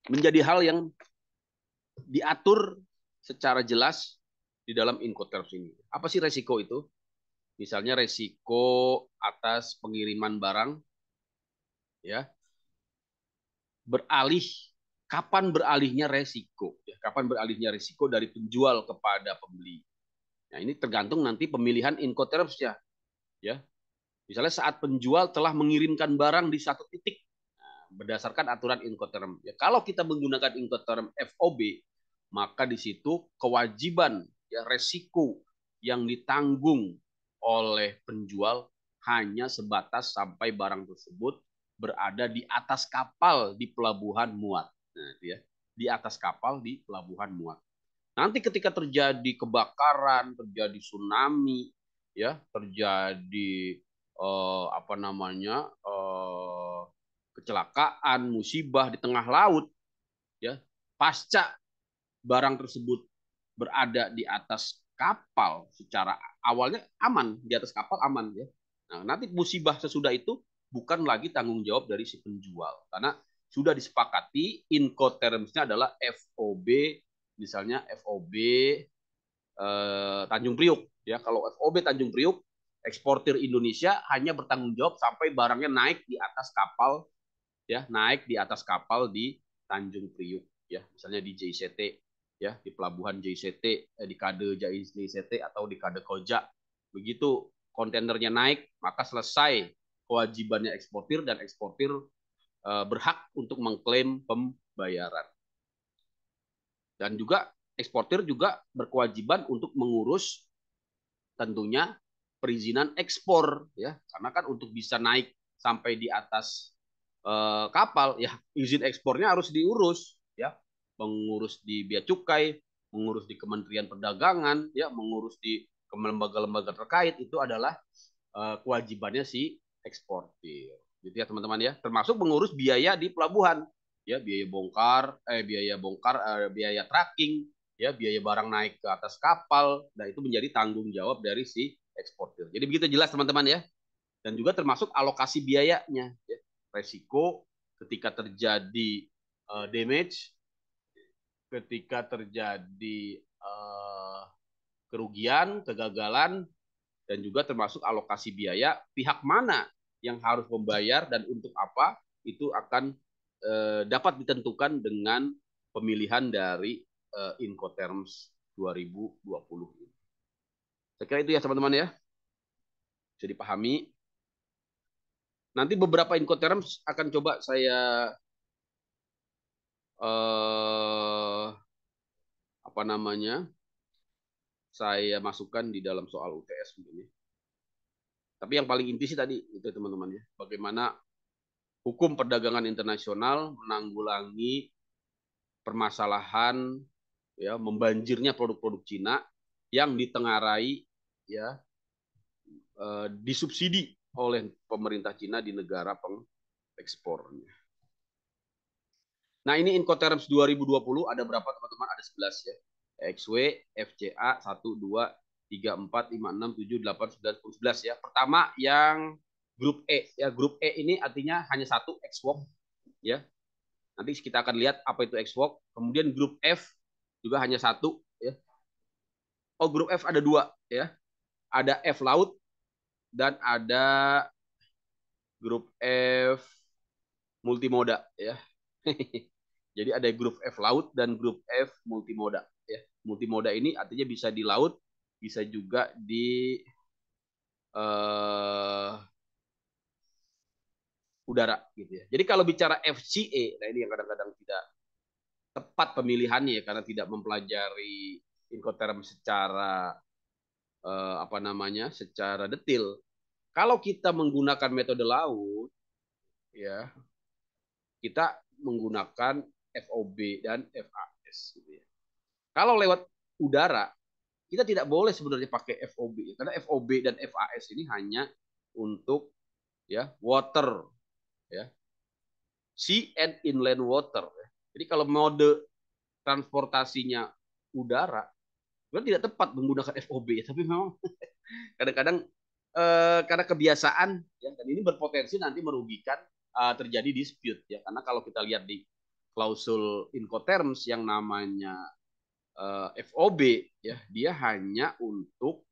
menjadi hal yang diatur secara jelas di dalam Incoterms ini. Apa sih resiko itu? Misalnya resiko atas pengiriman barang ya. Kapan beralihnya resiko ya, kapan beralihnya resiko dari penjual kepada pembeli. Nah, ini tergantung nanti pemilihan Incoterms ya. Misalnya saat penjual telah mengirimkan barang di satu titik berdasarkan aturan Incoterm. Ya, kalau kita menggunakan Incoterm FOB, maka di situ kewajiban ya resiko yang ditanggung oleh penjual hanya sebatas sampai barang tersebut berada di atas kapal di pelabuhan muat. Nah, ya, di atas kapal di pelabuhan muat. Nanti ketika terjadi kebakaran, terjadi tsunami, ya, terjadi kecelakaan, musibah di tengah laut, ya, pasca barang tersebut berada di atas kapal secara awalnya aman, di atas kapal aman ya. Nah, nanti musibah sesudah itu bukan lagi tanggung jawab dari si penjual karena sudah disepakati Incoterms-nya adalah FOB, misalnya FOB Tanjung Priuk ya. Kalau FOB Tanjung Priuk, eksportir Indonesia hanya bertanggung jawab sampai barangnya naik di atas kapal ya, naik di atas kapal di Tanjung Priuk ya, misalnya di JCT ya, di pelabuhan JCT, di kade JCT atau di kade Koja. Begitu kontainernya naik, maka selesai kewajibannya eksportir dan eksportir berhak untuk mengklaim pembayaran. Dan juga eksportir juga berkewajiban untuk mengurus tentunya perizinan ekspor ya, karena kan untuk bisa naik sampai di atas kapal, ya izin ekspornya harus diurus, ya, mengurus di bea cukai, mengurus di Kementerian Perdagangan, ya, mengurus di lembaga-lembaga terkait, itu adalah kewajibannya si eksportir, gitu ya teman-teman ya. Termasuk mengurus biaya di pelabuhan, ya, biaya bongkar, biaya tracking, ya, biaya barang naik ke atas kapal, dan itu menjadi tanggung jawab dari si eksportir. Jadi begitu jelas teman-teman ya. Dan juga termasuk alokasi biayanya, ya. Resiko ketika terjadi damage, ketika terjadi kerugian, kegagalan, dan juga termasuk alokasi biaya, pihak mana yang harus membayar dan untuk apa, itu akan dapat ditentukan dengan pemilihan dari Incoterms 2020. Saya kira itu ya teman-teman ya, bisa dipahami. Nanti beberapa Incoterms akan coba saya apa namanya, saya masukkan di dalam soal UTS mungkin. Tapi yang paling inti sih tadi itu teman-teman ya, bagaimana hukum perdagangan internasional menanggulangi permasalahan, ya, membanjirnya produk-produk Cina yang ditengarai, ya, disubsidi oleh pemerintah Cina di negara pengekspornya. Nah, ini Incoterms 2020 ada berapa teman-teman? Ada 11 ya. XW, FCA 1 2 3 4 5 6 7 8 9 10 11 ya. Pertama yang grup E ya. Grup E ini artinya hanya satu XWOK ya. Nanti kita akan lihat apa itu XWOK. Kemudian grup F juga hanya satu ya. Oh, grup F ada dua ya. Ada F laut dan ada grup F multimoda ya. Jadi ada grup F laut dan grup F multimoda. Ya. Multimoda ini artinya bisa di laut, bisa juga di udara gitu ya. Jadi kalau bicara FCA, nah ini yang kadang-kadang tidak tepat pemilihannya ya, karena tidak mempelajari Incoterms secara apa namanya, secara detail. Kalau kita menggunakan metode laut, ya, kita menggunakan FOB dan FAS. Gitu ya. Kalau lewat udara, kita tidak boleh sebenarnya pakai FOB karena FOB dan FAS ini hanya untuk, ya, water, ya, sea and inland water. Ya. Jadi kalau mode transportasinya udara, itu tidak tepat menggunakan FOB, tapi memang kadang-kadang karena kebiasaan, ya, dan ini berpotensi nanti merugikan, terjadi dispute ya, karena kalau kita lihat di klausul Incoterms yang namanya FOB ya, dia hanya untuk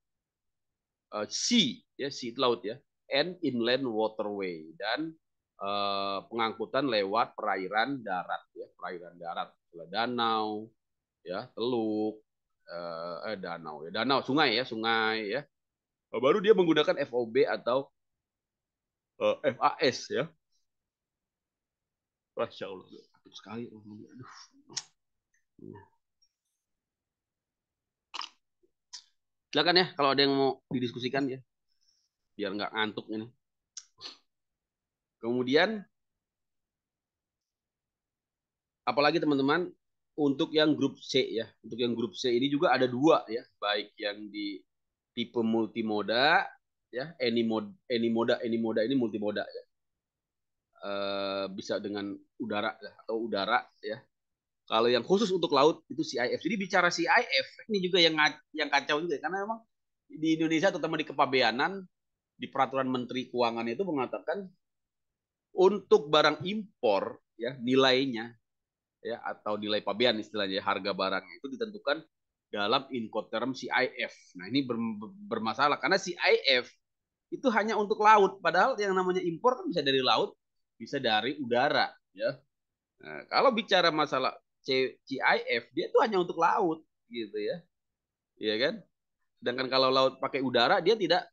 sea ya, sea laut ya, and inland waterway, dan pengangkutan lewat perairan darat ya, perairan darat, danau ya, teluk, danau ya, danau, sungai ya, sungai ya, baru dia menggunakan FOB atau FAS ya. Masya Allah, takut sekali. Aduh. Silakan ya kalau ada yang mau didiskusikan ya, biar nggak ngantuk ini. Kemudian apalagi teman-teman, untuk yang grup C ya, untuk yang grup C ini juga ada dua ya, baik yang di tipe multimoda ya, anymoda ini multimoda ya, bisa dengan udara ya, atau udara ya. Kalau yang khusus untuk laut itu CIF. Jadi bicara CIF ini juga yang kacau juga, karena memang di Indonesia terutama di kepabeanan, di peraturan Menteri Keuangan itu mengatakan untuk barang impor ya, nilainya ya, atau nilai pabean istilahnya, harga barangnya itu ditentukan dalam Incoterms CIF. Nah, ini bermasalah karena CIF itu hanya untuk laut, padahal yang namanya impor kan bisa dari laut, bisa dari udara ya. Nah, kalau bicara masalah CIF, dia itu hanya untuk laut gitu ya. Iya kan? Sedangkan kalau laut pakai udara, dia tidak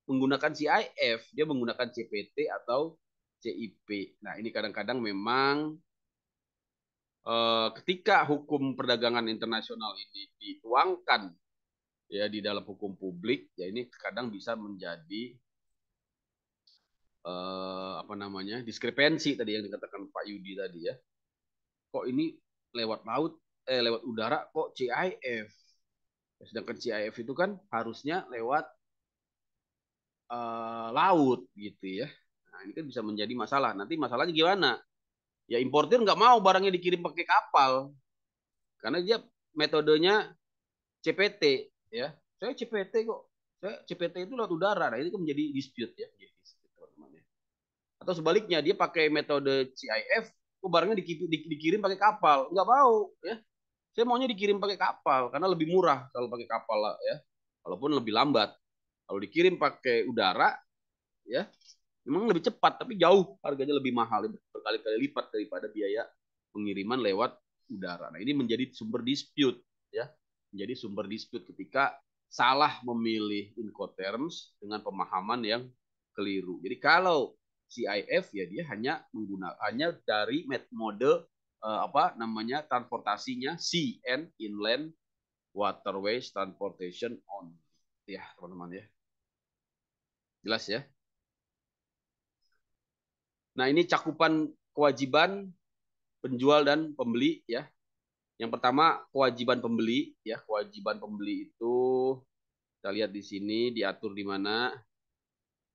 menggunakan CIF, dia menggunakan CPT atau CIP. Nah, ini kadang-kadang memang ketika hukum perdagangan internasional ini dituangkan ya di dalam hukum publik, ya ini kadang bisa menjadi apa namanya, diskrepensi tadi yang dikatakan Pak Yudi tadi ya. Kok ini lewat laut, lewat udara kok CIF? Sedangkan CIF itu kan harusnya lewat laut gitu ya. Nah ini kan bisa menjadi masalah. Nanti masalahnya gimana? Ya importir nggak mau barangnya dikirim pakai kapal karena dia metodenya CPT ya. Saya CPT kok. Saya CPT itu lewat udara. Nah ini kan menjadi dispute ya. Menjadi dispute, teman-teman ya. Atau sebaliknya dia pakai metode CIF, kok barangnya dikirim pakai kapal. Nggak mau ya. Saya maunya dikirim pakai kapal karena lebih murah kalau pakai kapal lah ya. Walaupun lebih lambat. Kalau dikirim pakai udara ya memang lebih cepat tapi jauh harganya lebih mahal, berkali-kali lipat daripada biaya pengiriman lewat udara. Nah, ini menjadi sumber dispute ya. Menjadi sumber dispute ketika salah memilih Incoterms dengan pemahaman yang keliru. Jadi kalau CIF ya dia hanya menggunakannya dari mode apa namanya transportasinya sea and inland waterways transportation only. Ya, teman-teman ya. Jelas ya? Nah, ini cakupan kewajiban penjual dan pembeli ya. Yang pertama kewajiban pembeli ya. Kewajiban pembeli itu kita lihat di sini diatur di mana?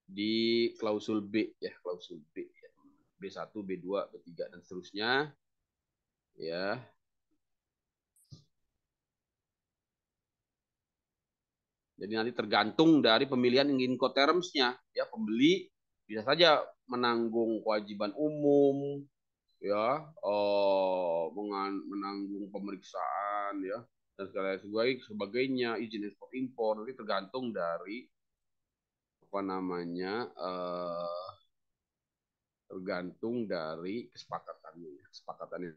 Di klausul B ya, klausul B ya. B1, B2, B3 dan seterusnya ya. Jadi nanti tergantung dari pemilihan Incoterms-nya ya. Pembeli bisa saja menanggung kewajiban umum ya, menanggung pemeriksaan ya dan sebagainya, izin ekspor impor nanti tergantung dari apa namanya tergantung dari kesepakatannya